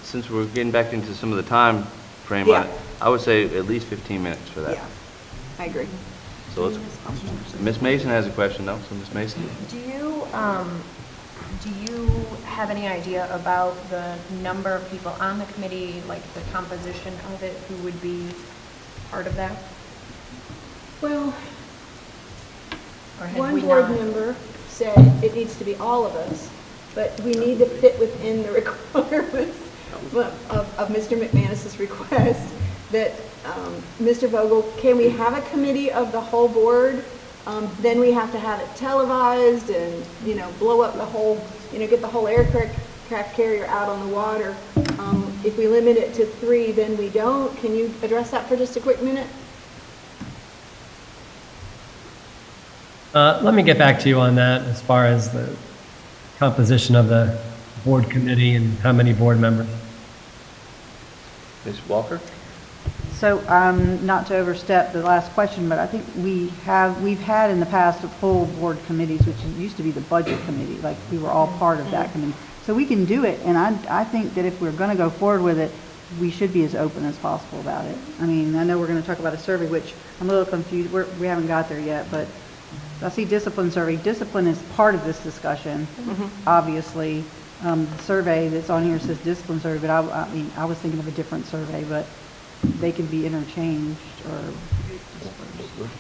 since we're getting back into some of the time frame on it, I would say at least 15 minutes for that. Yeah, I agree. So let's, Ms. Mason has a question though, so Ms. Mason? Do you have any idea about the number of people on the committee, like the composition of it, who would be part of that? Well, Or had one we board not? member said it needs to be all of us, but we need to fit within the requirements of Mr. McManus's request that, Mr. Vogel, can we have a committee of the whole board? Then we have to have it televised and, blow up the whole, get the whole aircraft carrier out on the water. If we limit it to 3, then we don't. Can you address that for just a quick minute? Let me get back to you on that as far as the composition of the board committee and how many board members. Ms. Walker? So, not to overstep the last question, but I think we've had in the past full board committees, which used to be the budget committee, like we were all part of that committee. So we can do it, and I think that if we're going to go forward with it, we should be as open as possible about it. I mean, I know we're going to talk about a survey, which I'm a little confused, we haven't got there yet, but I see discipline survey. Discipline is part of this discussion, obviously. The survey that's on here says discipline survey, but I mean, I was thinking of a different survey, but they can be interchanged or.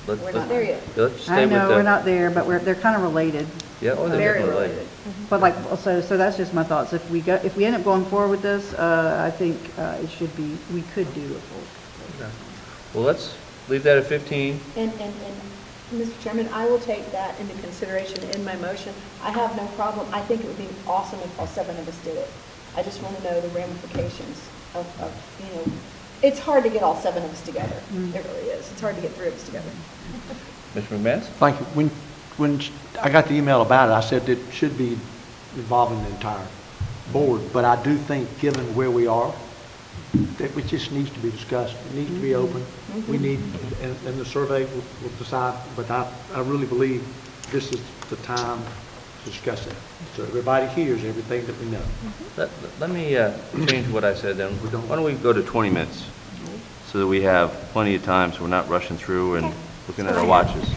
We're not there yet. Let's stay I with know, the- we're not there, but they're kind of related. Yeah, oh, they're Very definitely related. But like, so that's just my thoughts. If we end up going forward with this, I think it should be, we could do a full. Okay. Well, let's leave that at 15. And Mr. Chairman, I will take that into consideration in my motion. I have no problem. I think it would be awesome if all 7 of us did it. I just want to know the ramifications of it's hard to get all 7 of us together. It really is. It's hard to get 3 of us together. Mr. McManus? Thank you. When I got the email about it, I said it should be involving the entire board, but I do think, given where we are, that it just needs to be discussed. It needs to be open. We need, and the survey will decide, but I really believe this is the time to discuss it. So everybody hears everything that we know. Let me change what I said then. Why don't we go to 20 minutes so that we have plenty of time so we're not rushing through and looking at our watches.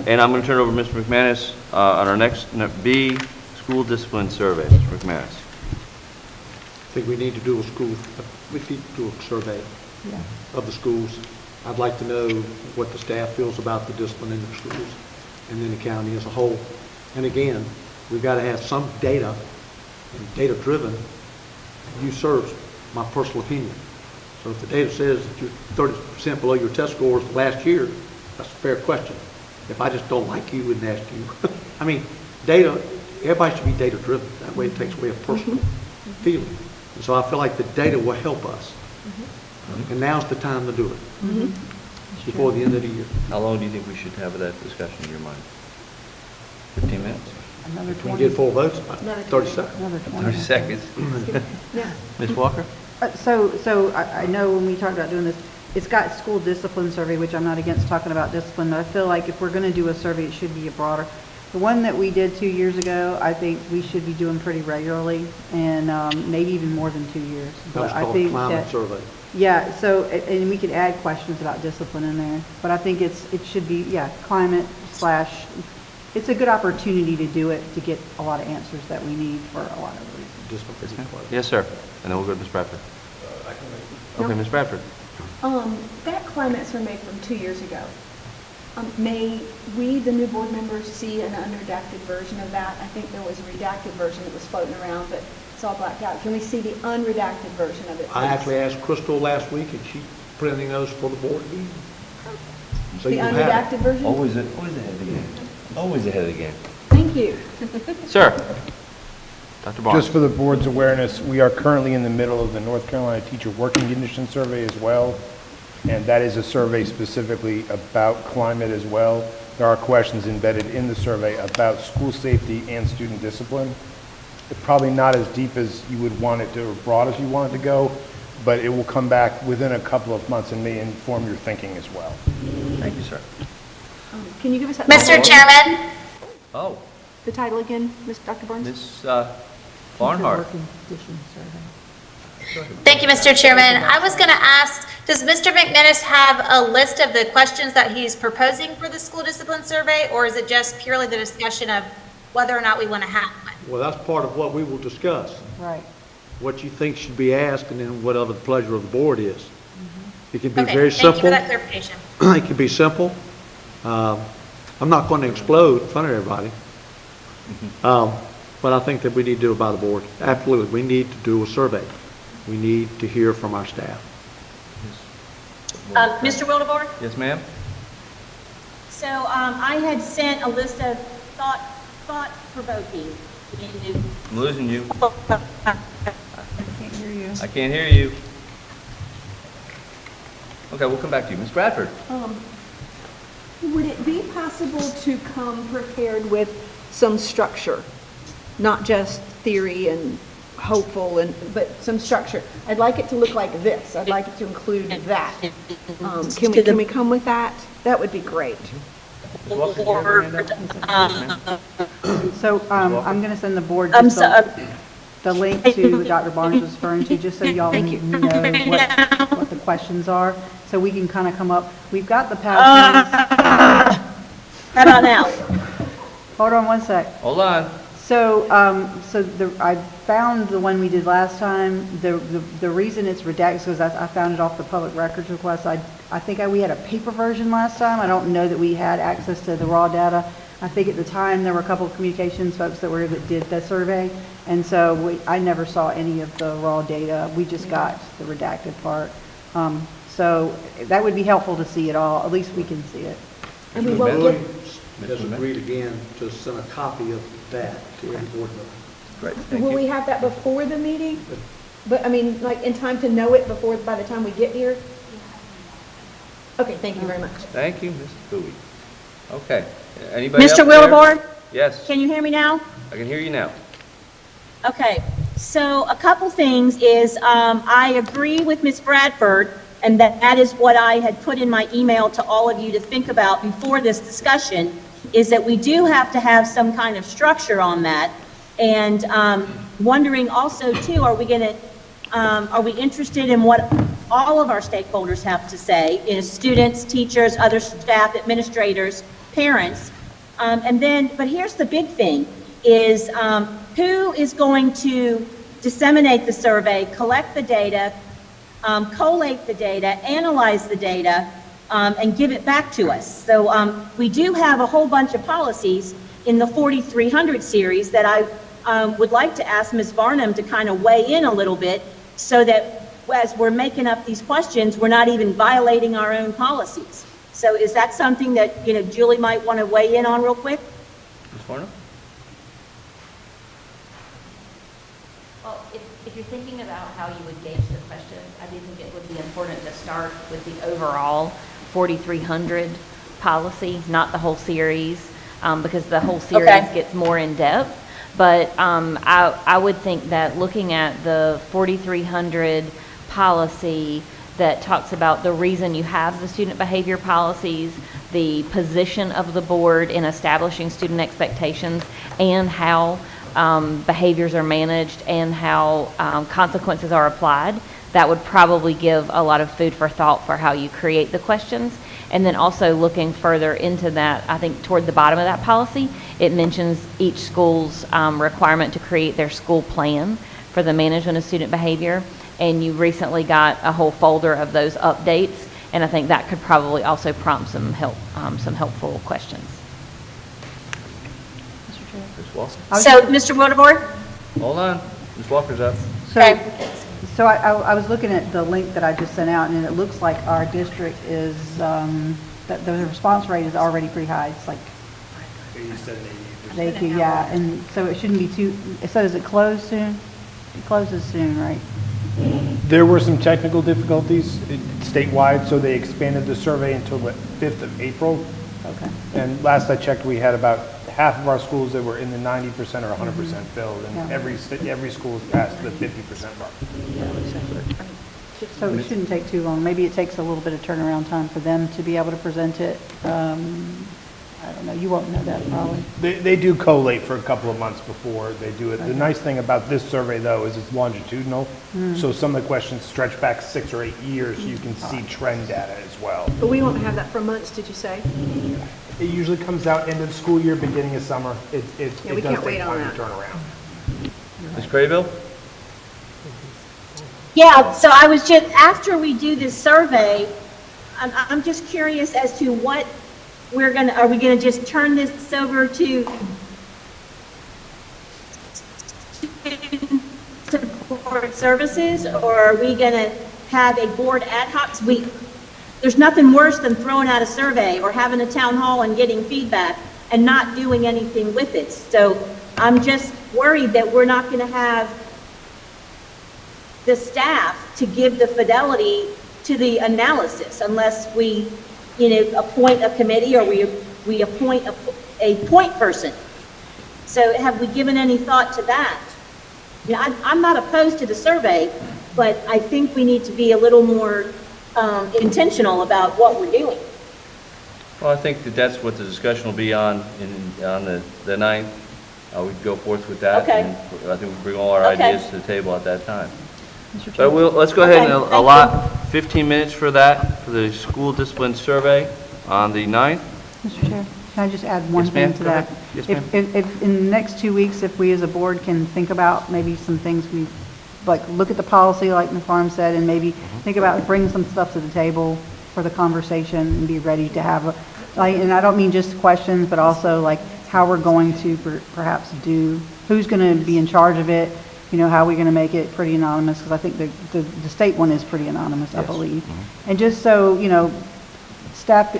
And I'm going to turn it over to Mr. McManus on our next B, school discipline survey. Mr. McManus. I think we need to do a survey of the schools. I'd like to know what the staff feels about the discipline in the schools and then the county as a whole. And again, we've got to have some data, and data-driven usurps my personal opinion. So if the data says that you're 30% below your test scores last year, that's a fair question. If I just don't like you and ask you, I mean, data, everybody should be data-driven. That way it takes away a personal feeling. And so I feel like the data will help us. And now's the time to do it, before the end of the year. How long do you think we should have that discussion in your mind? 15 minutes? Another If we 20. get full votes, about 30 seconds. Another 20. 30 seconds. Ms. Walker? So I know when we talked about doing this, it's got school discipline survey, which I'm not against talking about discipline, but I feel like if we're going to do a survey, it should be a broader. The one that we did 2 years ago, I think we should be doing pretty regularly, and maybe even more than 2 years. That was But I called think climate that- survey. Yeah, so, and we could add questions about discipline in there, but I think it should be, yeah, climate / it's a good opportunity to do it, to get a lot of answers that we need for a lot of reasons. Yes, sir. And then we'll go to Ms. Bradford. Okay, Ms. Bradford. That climate survey from 2 years ago, may we, the new board members, see an unredacted version of that? I think there was a redacted version that was floating around, but it's all blacked out. Can we see the unredacted version of it, I please? actually asked Crystal last week, and she's printing those for the board meeting. So The you have it. unredacted version? Always ahead of the game. Always ahead of the game. Thank you. Sir. Dr. Barnes. Just for the board's awareness, we are currently in the middle of the North Carolina Teacher Working Conditions Survey as well, and that is a survey specifically about climate as well. There are questions embedded in the survey about school safety and student discipline. It's probably not as deep as you would want it to, or broad as you want it to go, but it will come back within a couple of months and may inform your thinking as well. Thank you, sir. Can you give us that? Mr. Chairman? Oh, The title again, Dr. Barnes? Ms. Barnhart. Thank you, Mr. Chairman. I was going to ask, does Mr. McManus have a list of the questions that he's proposing for the school discipline survey, or is it just purely the discussion of whether or not we want to have one? Well, that's part of what we will discuss. Right. What you think should be asked, and then whatever the pleasure of the board is. It can be Okay, very simple. thank you for that clarification. It can be simple. I'm not going to explode in front of everybody. But I think that we need to do it by the board. Absolutely, we need to do a survey. We need to hear from our staff. Mr. Wildebohr? Yes, ma'am? So I had sent a list of thought-provoking. I'm losing you. I can't hear you. I can't hear you. Okay, we'll come back to you. Ms. Bradford? Would it be possible to come prepared with some structure? Not just theory and hopeful, but some structure. I'd like it to look like this. I'd like it to include that. Can we come with that? That would be great. So I'm going to send the board just the link to Dr. Barnes was referring to, just so y'all know what the questions are, so we can kind of come up. We've got the PowerPoints. How about now? Hold on one sec. Hold on. So, I found the one we did last time. The reason it's redacted is because I found it off the public records request. I think we had a paper version last time. I don't know that we had access to the raw data. I think at the time there were a couple of communications folks that did the survey, and so I never saw any of the raw data. We just got the redacted part. So that would be helpful to see it all. At least we can see it. And we won't get, Has agreed again to send a copy of that to every board member. Great, thank will you. we have that before the meeting? But, I mean, like, in time to know it by the time we get here? Okay, thank you very much. Thank you, Ms. Bowie. Okay, anybody else Mr. there? Wildebohr? Yes, Can you hear me now? I can hear you now. Okay, so a couple things is, I agree with Ms. Bradford, and that is what I had put in my email to all of you to think about before this discussion, is that we do have to have some kind of structure on that. And wondering also too, are we interested in what all of our stakeholders have to say, students, teachers, other staff, administrators, parents? But here's the big thing, is who is going to disseminate the survey, collect the data, collate the data, analyze the data, and give it back to us. So we do have a whole bunch of policies in the 4300 series that I would like to ask Ms. Varnum to kind of weigh in a little bit, so that as we're making up these questions, we're not even violating our own policies. So is that something that, Julie might want to weigh in on real quick? Ms. Varnum? Well, if you're thinking about how you would gauge the questions, I do think it would be important to start with the overall 4300 policy, not the whole series, because the whole series gets more in depth. But I would think that looking at the 4300 policy, that talks about the reason you have the student behavior policies, the position of the board in establishing student expectations, and how behaviors are managed and how consequences are applied. That would probably give a lot of food for thought for how you create the questions. And then also looking further into that, I think toward the bottom of that policy, it mentions each school's requirement to create their school plan for the management of student behavior. And you recently got a whole folder of those updates, and I think that could probably also prompt some helpful questions. Ms. Walker? So, Mr. Wildebohr? Hold on, Ms. Walker's up. So I was looking at the link that I just sent out, and it looks like our district is, that the response rate is already pretty high. It's like 80%. Yeah, and so it shouldn't be too, so does it close soon? It closes soon, right? There were some technical difficulties statewide, so they expanded the survey until the 5th of April. Okay. And last I checked, we had about half of our schools that were in the 90% or 100% filled, and Yeah. every school has passed the 50% mark. So it shouldn't take too long. Maybe it takes a little bit of turnaround time for them to be able to present it. I don't know, you won't know that probably. They do collate for a couple of months before they do it. The nice thing about this survey, though, is it's longitudinal. So some of the questions stretch back 6 or 8 years, so you can see trend data as well. But we won't have that for months, did you say? It usually comes out end of school year, beginning of summer. It we does can't wait take on time that. to turn around. Ms. Craybill? Yeah, so I was just, after we do this survey, I'm just curious as to what we're gonna, are we gonna just turn this over to support services, or are we gonna have a board ad hoc? There's nothing worse than throwing out a survey or having a town hall and getting feedback and not doing anything with it. So I'm just worried that we're not gonna have the staff to give the fidelity to the analysis unless we, appoint a committee or we appoint a point person. So have we given any thought to that? I'm not opposed to the survey, but I think we need to be a little more intentional about what we're doing. Well, I think that's what the discussion will be on the 9th. We can go forth with that. Okay. And I think we'll bring all our Okay. ideas to the table at that time. Mr. But let's go ahead and Okay, thank allot 15 minutes for that, for the school discipline survey on the 9th. Mr. Chair, can I just add one Yes, ma'am. thing to Go that? ahead. Yes, ma'am. If in the next 2 weeks, if we as a board can think about maybe some things like look at the policy like Ms. Farm said, and maybe think about bringing some stuff to the table for the conversation and be ready to have and I don't mean just questions, but also like how we're going to perhaps who's going to be in charge of it, how are we going to make it pretty anonymous, because I think the state one is pretty anonymous, I believe. And just so, staff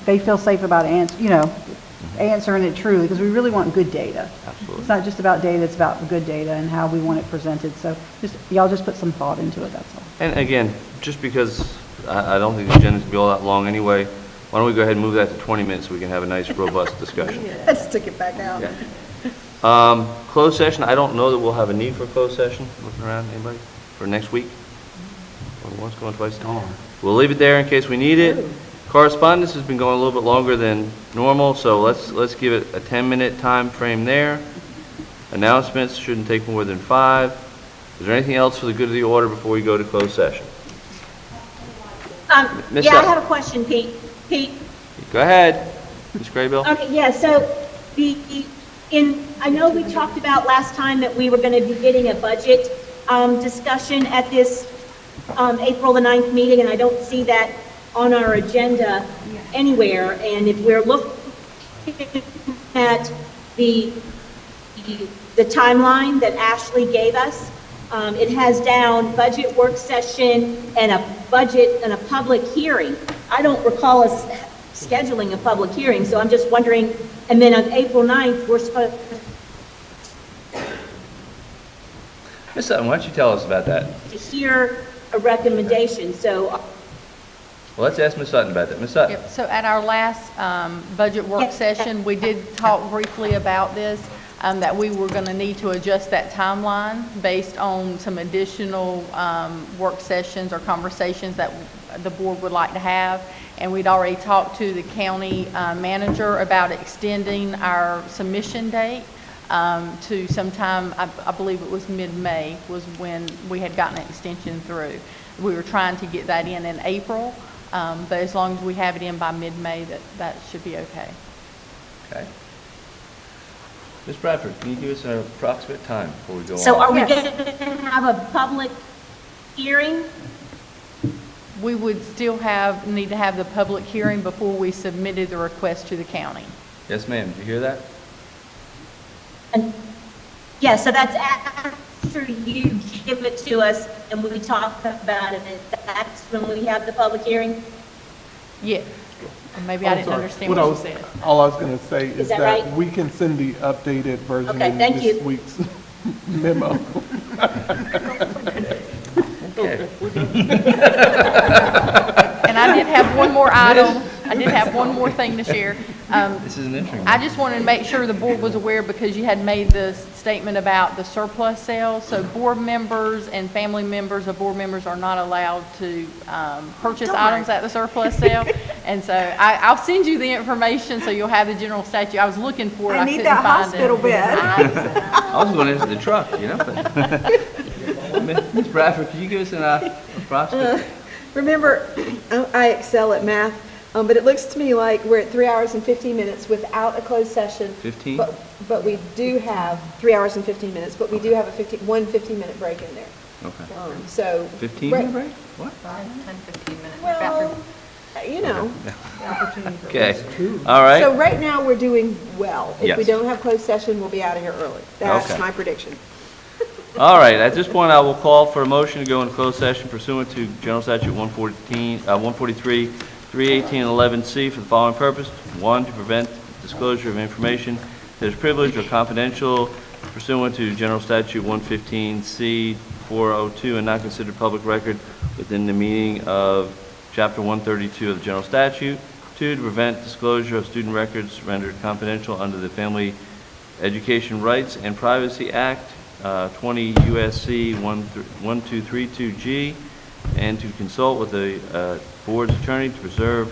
they feel safe about answering it truly, because we really want good data. Absolutely. It's not just about data, it's about good data and how we want it presented. So y'all just put some thought into it, that's all. And again, just because I don't think the agenda's gonna be all that long anyway, why don't we go ahead and move that to 20 minutes so we can have a nice, robust discussion. Let's stick it back out. Yeah. Closed session, I don't know that we'll have a need for a closed session. Looking around, anybody? For next week? Going once, going twice? We'll leave it there in case we need it. Correspondence has been going a little bit longer than normal, so let's give it a 10-minute time frame there. Announcements shouldn't take more than 5. Is there anything else for the good of the order before we go to closed session? Ms. Yeah, I Sutton. have a question, Pete. Go ahead, Ms. Craybill. Okay, yeah, so I know we talked about last time that we were going to be getting a budget discussion at this April the 9th meeting, and I don't see that on our agenda anywhere. And if we're looking at the timeline that Ashley gave us, it has down budget work session and a budget and a public hearing. I don't recall us scheduling a public hearing, so I'm just wondering, and then on April 9th, we're supposed Ms. Sutton, why don't you tell us about that? to hear a recommendation, so. Well, let's ask Ms. Sutton about that. Ms. Sutton? Yep, so at our last budget work session, we did talk briefly about this. that we were going to need to adjust that timeline based on some additional work sessions or conversations that the board would like to have. And we'd already talked to the county manager about extending our submission date to sometime, I believe it was mid-May was when we had gotten an extension through. We were trying to get that in April, but as long as we have it in by mid-May, that should be okay. Okay. Ms. Bradford, can you give us an approximate time before we go on? So are we going to have a public hearing? We would still need to have the public hearing before we submitted the request to the county. Yes, ma'am. Did you hear that? And, yeah, so that's after you give it to us and we talk about it. That's when we have the public hearing? Yeah. Or maybe I didn't understand what you said. All I was going to say is that that right? we can send the updated version Okay, in thank this you. week's memo. Okay. And I did have one more item. I did have one more thing to share. This is an interesting one. I just wanted to make sure the board was aware because you had made the statement about the surplus sales. So board members and family members of board members are not allowed to purchase items at the surplus sale. And so I'll send you the information so you'll have the general statute. I was looking for it. I need couldn't that find hospital it. bed. I was going into the truck, you know. Ms. Bradford, can you give us an approximate? Remember, I excel at math, but it looks to me like we're at 3 hours and 15 minutes without a closed session. 15? But we do have 3 hours and 15 minutes, but we do have one 15-minute break in there. Okay. So. 15 right- minute break? What? 10, 15 minutes. Well, you know. Okay. All right. So right now, we're doing well. If we Yes. don't have closed session, we'll be out of here early. That's Okay. my prediction. All right, at this point, I will call for a motion to go into closed session pursuant to General Statute 143, 318, and 11C for the following purpose. 1, to prevent disclosure of information that is privileged or confidential pursuant to General Statute 115C 402 and not considered public record within the meaning of Chapter 132 of the General Statute. 2, to prevent disclosure of student records rendered confidential under the Family Education Rights and Privacy Act, 20 U.S.C. 1232G, and to consult with the board's attorney to preserve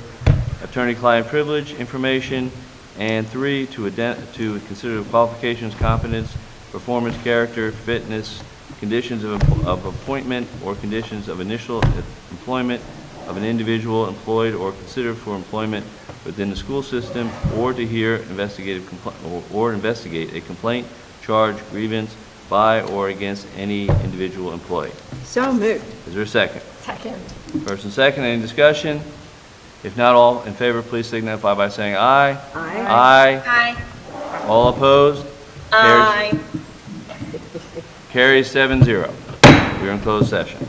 attorney-client privilege information. And 3, to consider the qualifications, competence, performance, character, fitness, conditions of appointment, or conditions of initial employment of an individual employed or considered for employment within the school system, or to hear investigate a complaint, charge, grievance by or against any individual employee. So moved. Is there a second? Second. First and second, any discussion? If not, all in favor, please signify by saying aye. Aye. Aye. Aye. All opposed? Aye. Carries 7-0. We're in closed session.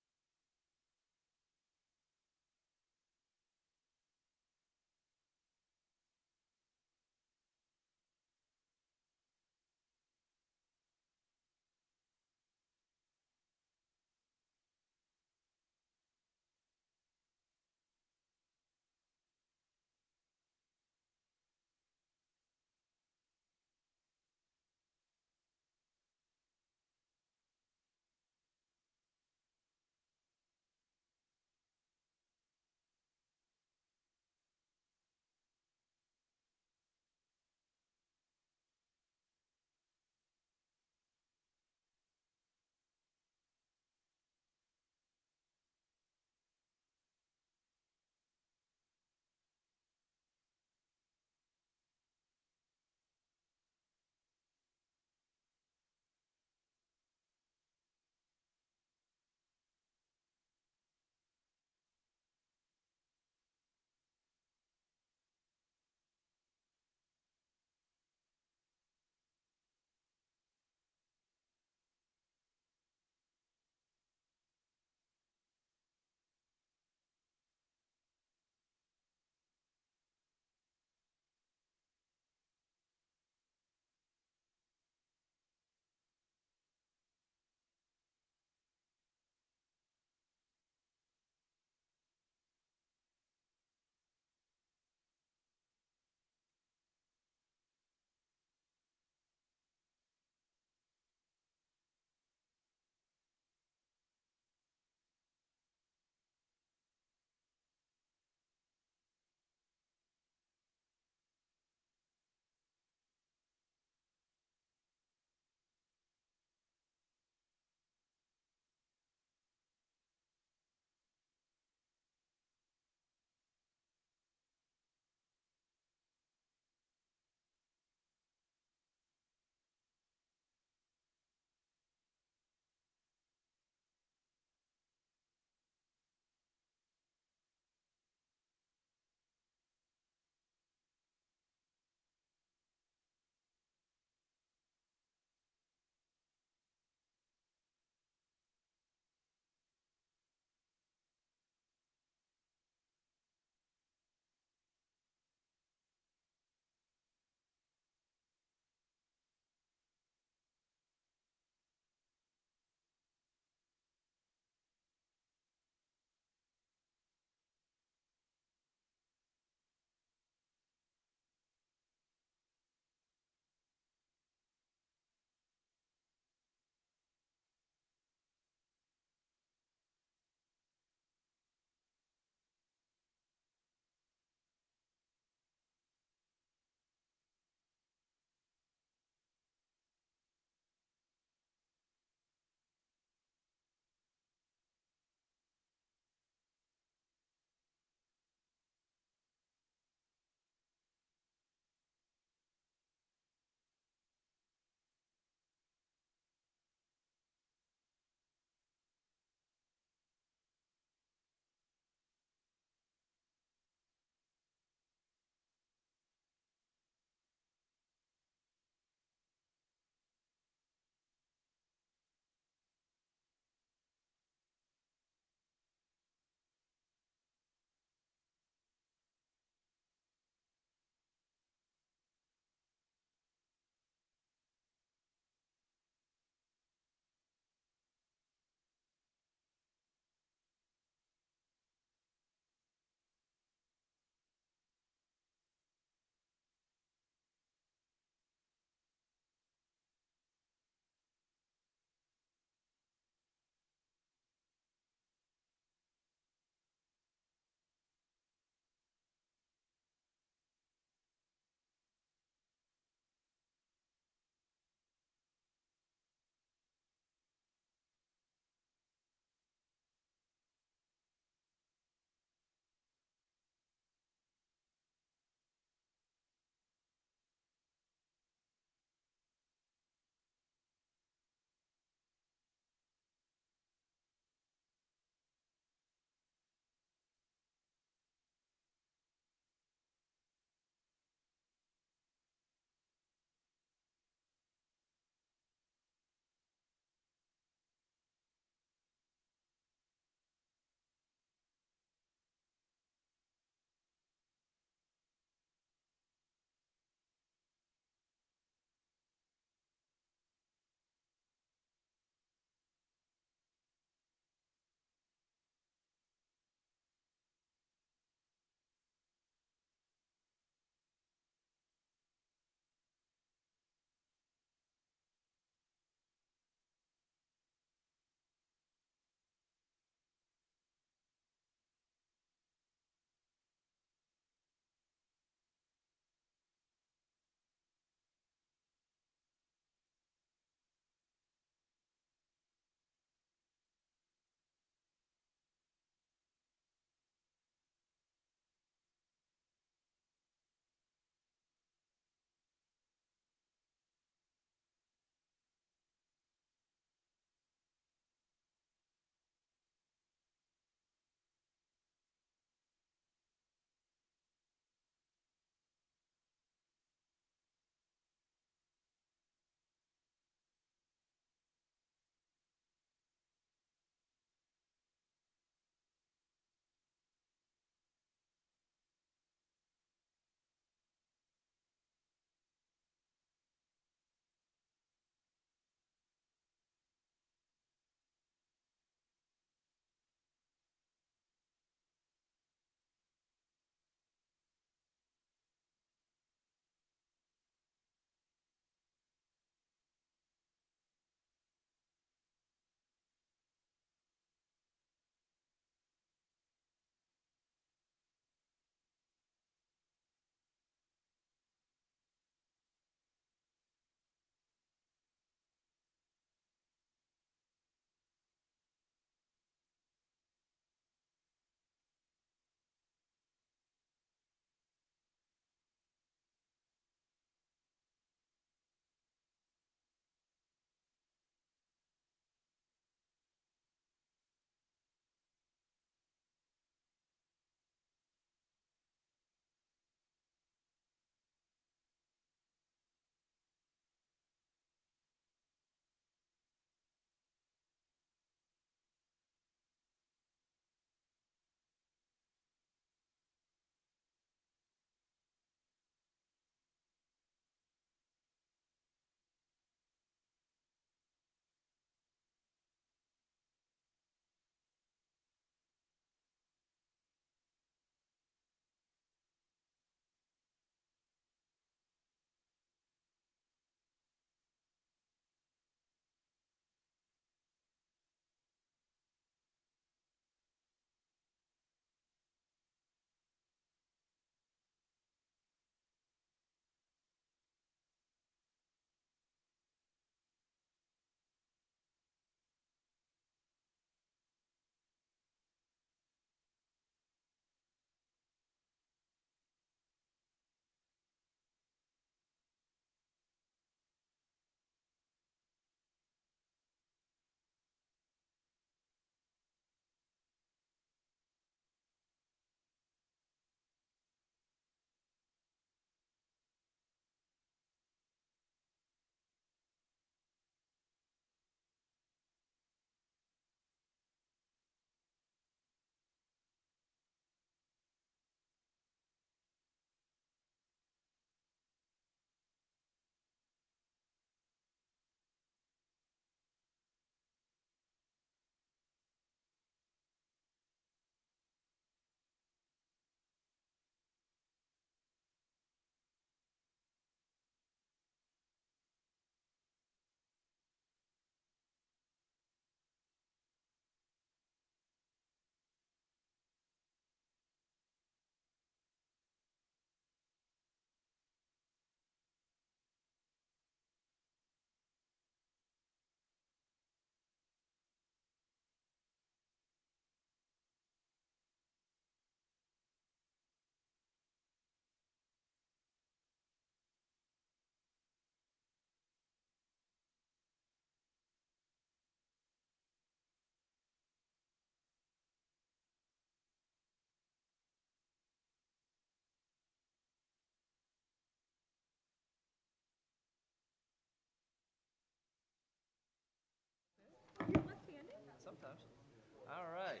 All right.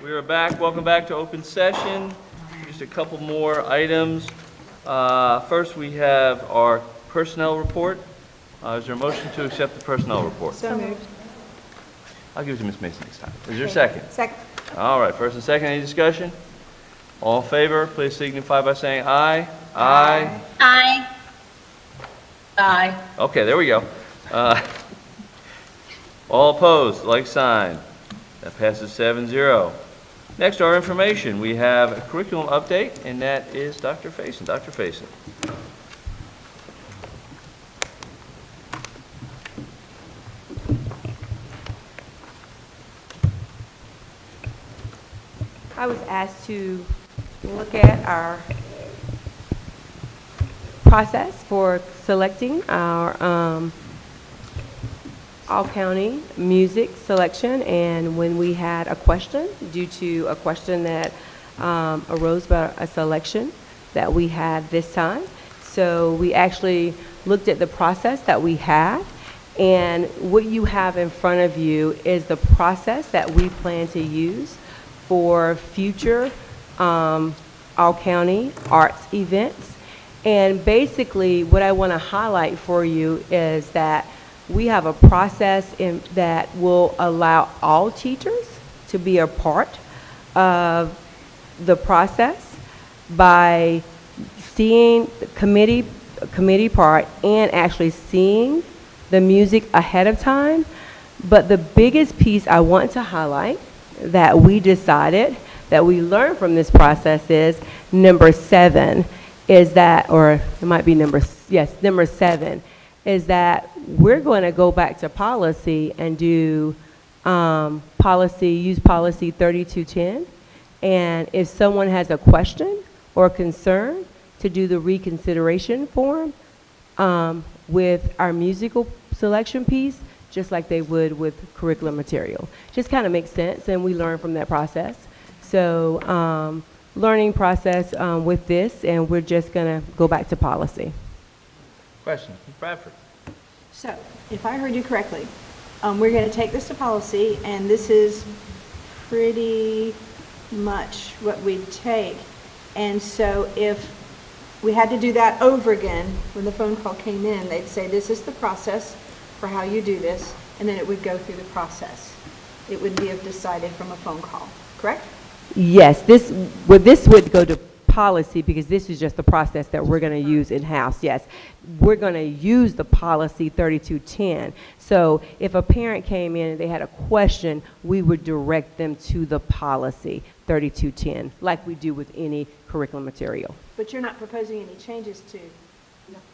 We are back. Welcome back to open session. Just a couple more items. First, we have our personnel report. Is there a motion to accept the personnel report? So moved. I'll give it to Ms. Mason next time. Is there a second? Second. All right, first and second, any discussion? All in favor, please signify by saying aye. Aye. Aye. Aye. Okay, there we go. All opposed, like sign. That passes 7-0. Next, our information. We have a curriculum update, and that is Dr. Faison. Dr. Faison. I was asked to look at our process for selecting our all-county music selection, and when we had a question, due to a question that arose about a selection that we had this time. So we actually looked at the process that we had, and what you have in front of you is the process that we plan to use for future all-county arts events. And basically, what I want to highlight for you is that we have a process that will allow all teachers to be a part of the process by seeing the committee part and actually seeing the music ahead of time. But the biggest piece I want to highlight that we decided, that we learned from this process is number 7, is that, or it might be number 7, is that we're going to go back to policy and do use policy 3210. And if someone has a question or concern, to do the reconsideration form with our musical selection piece, just like they would with curriculum material. Just kind of makes sense, and we learn from that process. So learning process with this, and we're just going to go back to policy. Question, Ms. Bradford. So, if I heard you correctly, we're going to take this to policy, and this is pretty much what we'd take. And so if we had to do that over again, when the phone call came in, they'd say, this is the process for how you do this, and then it would go through the process. It would be decided from a phone call, correct? Yes, this would go to policy because this is just the process that we're going to use in-house. Yes, we're going to use the policy 3210. So if a parent came in and they had a question, we would direct them to the policy 3210, like we do with any curriculum material. But you're not proposing any changes to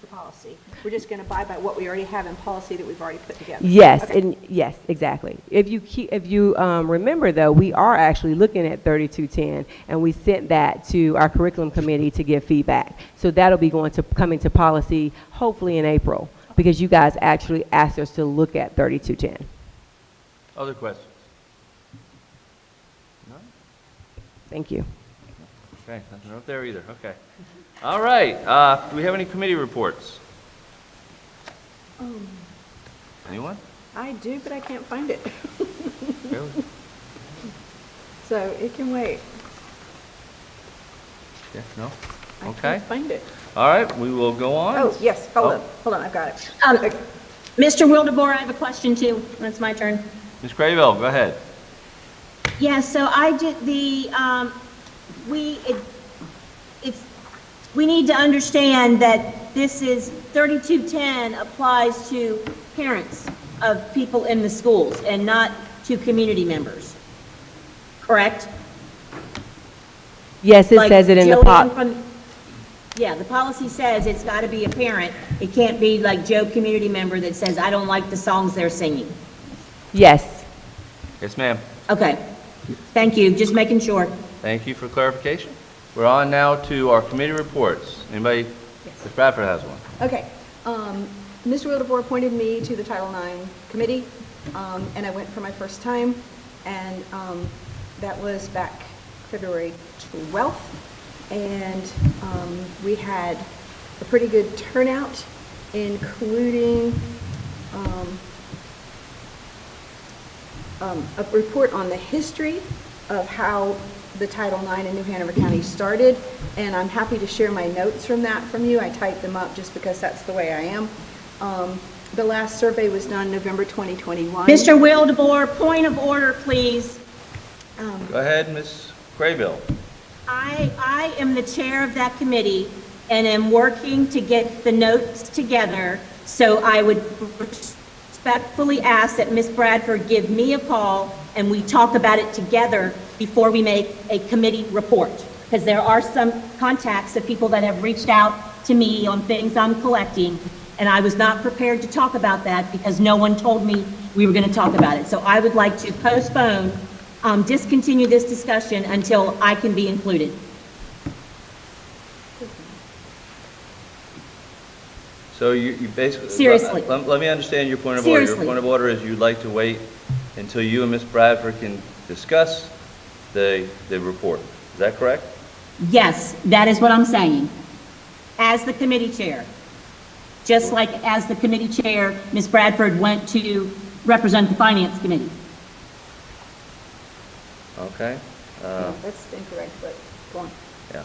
the policy. We're just going to abide by what we already have in policy that we've already put together. Yes, Okay. and yes, exactly. If you remember though, we are actually looking at 3210, and we sent that to our curriculum committee to give feedback. So that'll be coming to policy hopefully in April, because you guys actually asked us to look at 3210. Other questions? No? Thank you. Okay, nothing up there either. Okay. All right. Do we have any committee reports? Anyone? I do, but I can't find it. Really? So it can wait. Yeah, no? I Okay. can't find it. All right, we will go on. Oh, yes, hold Oh. on, I've got it. Mr. Wildebohr, I have a question too. It's my turn. Ms. Craybill, go ahead. Yeah, so I did we need to understand that this is 3210 applies to parents of people in the schools and not to community members. Correct? Yes, it Like says it in the Jillian Yeah, the policy says it's got to be a parent. It can't be like Joe, community member, that says, I don't like the songs they're singing. Yes. Yes, ma'am. Okay. Thank you. Just making sure. Thank you for clarification. We're on now to our committee reports. Anybody? Ms. Bradford has one. Okay. Mr. Wildebohr appointed me to the Title IX committee, and I went for my first time, and that was back February 12th, and we had a pretty good turnout, including a report on the history of how the Title IX in New Hanover County started, and I'm happy to share my notes from that from you. I typed them up just because that's the way I am. The last survey was done November 2021. Mr. Wildebohr, point of order, please. Go ahead, Ms. Craybill. I am the chair of that committee and am working to get the notes together, so I would respectfully ask that Ms. Bradford give me a call and we talk about it together before we make a committee report. Because there are some contacts of people that have reached out to me on things I'm collecting, and I was not prepared to talk about that because no one told me we were going to talk about it. So I would like to postpone, discontinue this discussion until I can be included. So you basically... Seriously. Let me understand your point of order. Seriously. Your point of order is you'd like to wait until you and Ms. Bradford can discuss the report. Is that correct? Yes, that is what I'm saying. As the committee chair. Just like as the committee chair, Ms. Bradford went to represent the finance committee. Okay. No, that's incorrect, but go on. Yeah,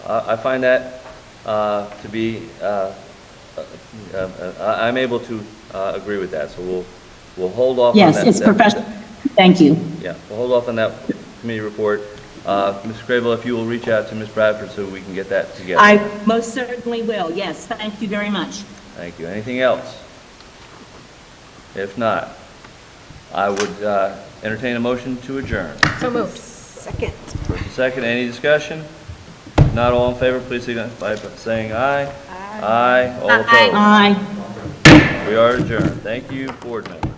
I find that to be, I'm able to agree with that, so we'll hold off on that. Yes, it's professional. Thank you. Yeah, we'll hold off on that committee report. Ms. Crable, if you will reach out to Ms. Bradford so we can get that together. I most certainly will, yes. Thank you very much. Thank you. Anything else? If not, I would entertain a motion to adjourn. So moved. Second. First and second, any discussion? Not all in favor, please signify by saying aye. Aye. All opposed? Aye. We are adjourned. Thank you, board members.